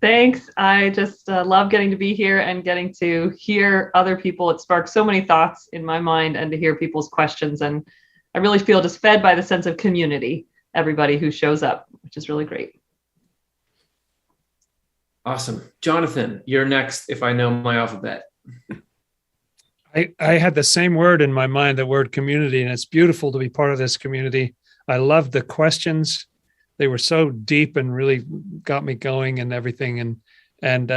Thanks. I just love getting to be here and getting to hear other people. It sparked so many thoughts in my mind and to hear people's questions. And I really feel just fed by the sense of community, everybody who shows up, which is really great. Awesome. Jonathan, you're next if I know my alphabet. I had the same word in my mind, the word community, and it's beautiful to be part of this community. I loved the questions. They were so deep and really got me going and everything. And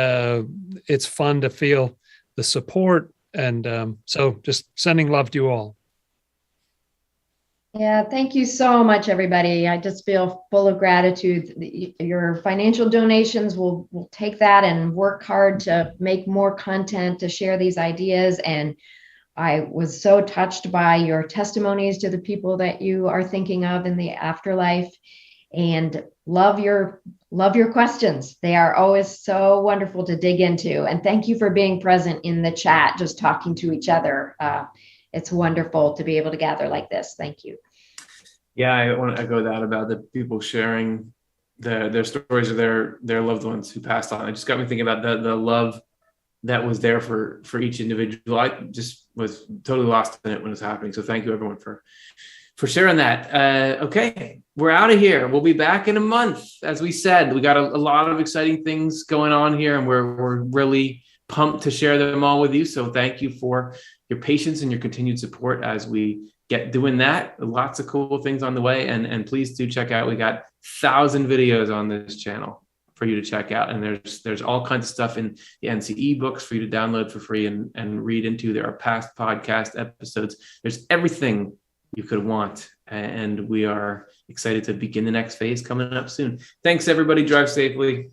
it's fun to feel the support. And so just sending love to you all. Yeah, thank you so much, everybody. I just feel full of gratitude. Your financial donations will take that and work hard to make more content to share these ideas. And I was so touched by your testimonies to the people that you are thinking of in the afterlife, and love your questions. They are always so wonderful to dig into. And thank you for being present in the chat, just talking to each other. It's wonderful to be able to gather like this. Thank you. Yeah, I want to echo that about the people sharing their stories of their loved ones who passed on. It just got me thinking about the love that was there for each individual. I just was totally lost in it when it was happening. So thank you everyone for sharing that. Okay, we're out of here. We'll be back in a month. As we said, we got a lot of exciting things going on here, and we're really pumped to share them all with you. So thank you for your patience and your continued support as we get doing that. Lots of cool things on the way. And please do check out, we got 1,000 videos on this channel for you to check out. And there's all kinds of stuff in the NCE books for you to download for free and read into. There are past podcast episodes. There's everything you could want. And we are excited to begin the next phase coming up soon. Thanks, everybody. Drive safely.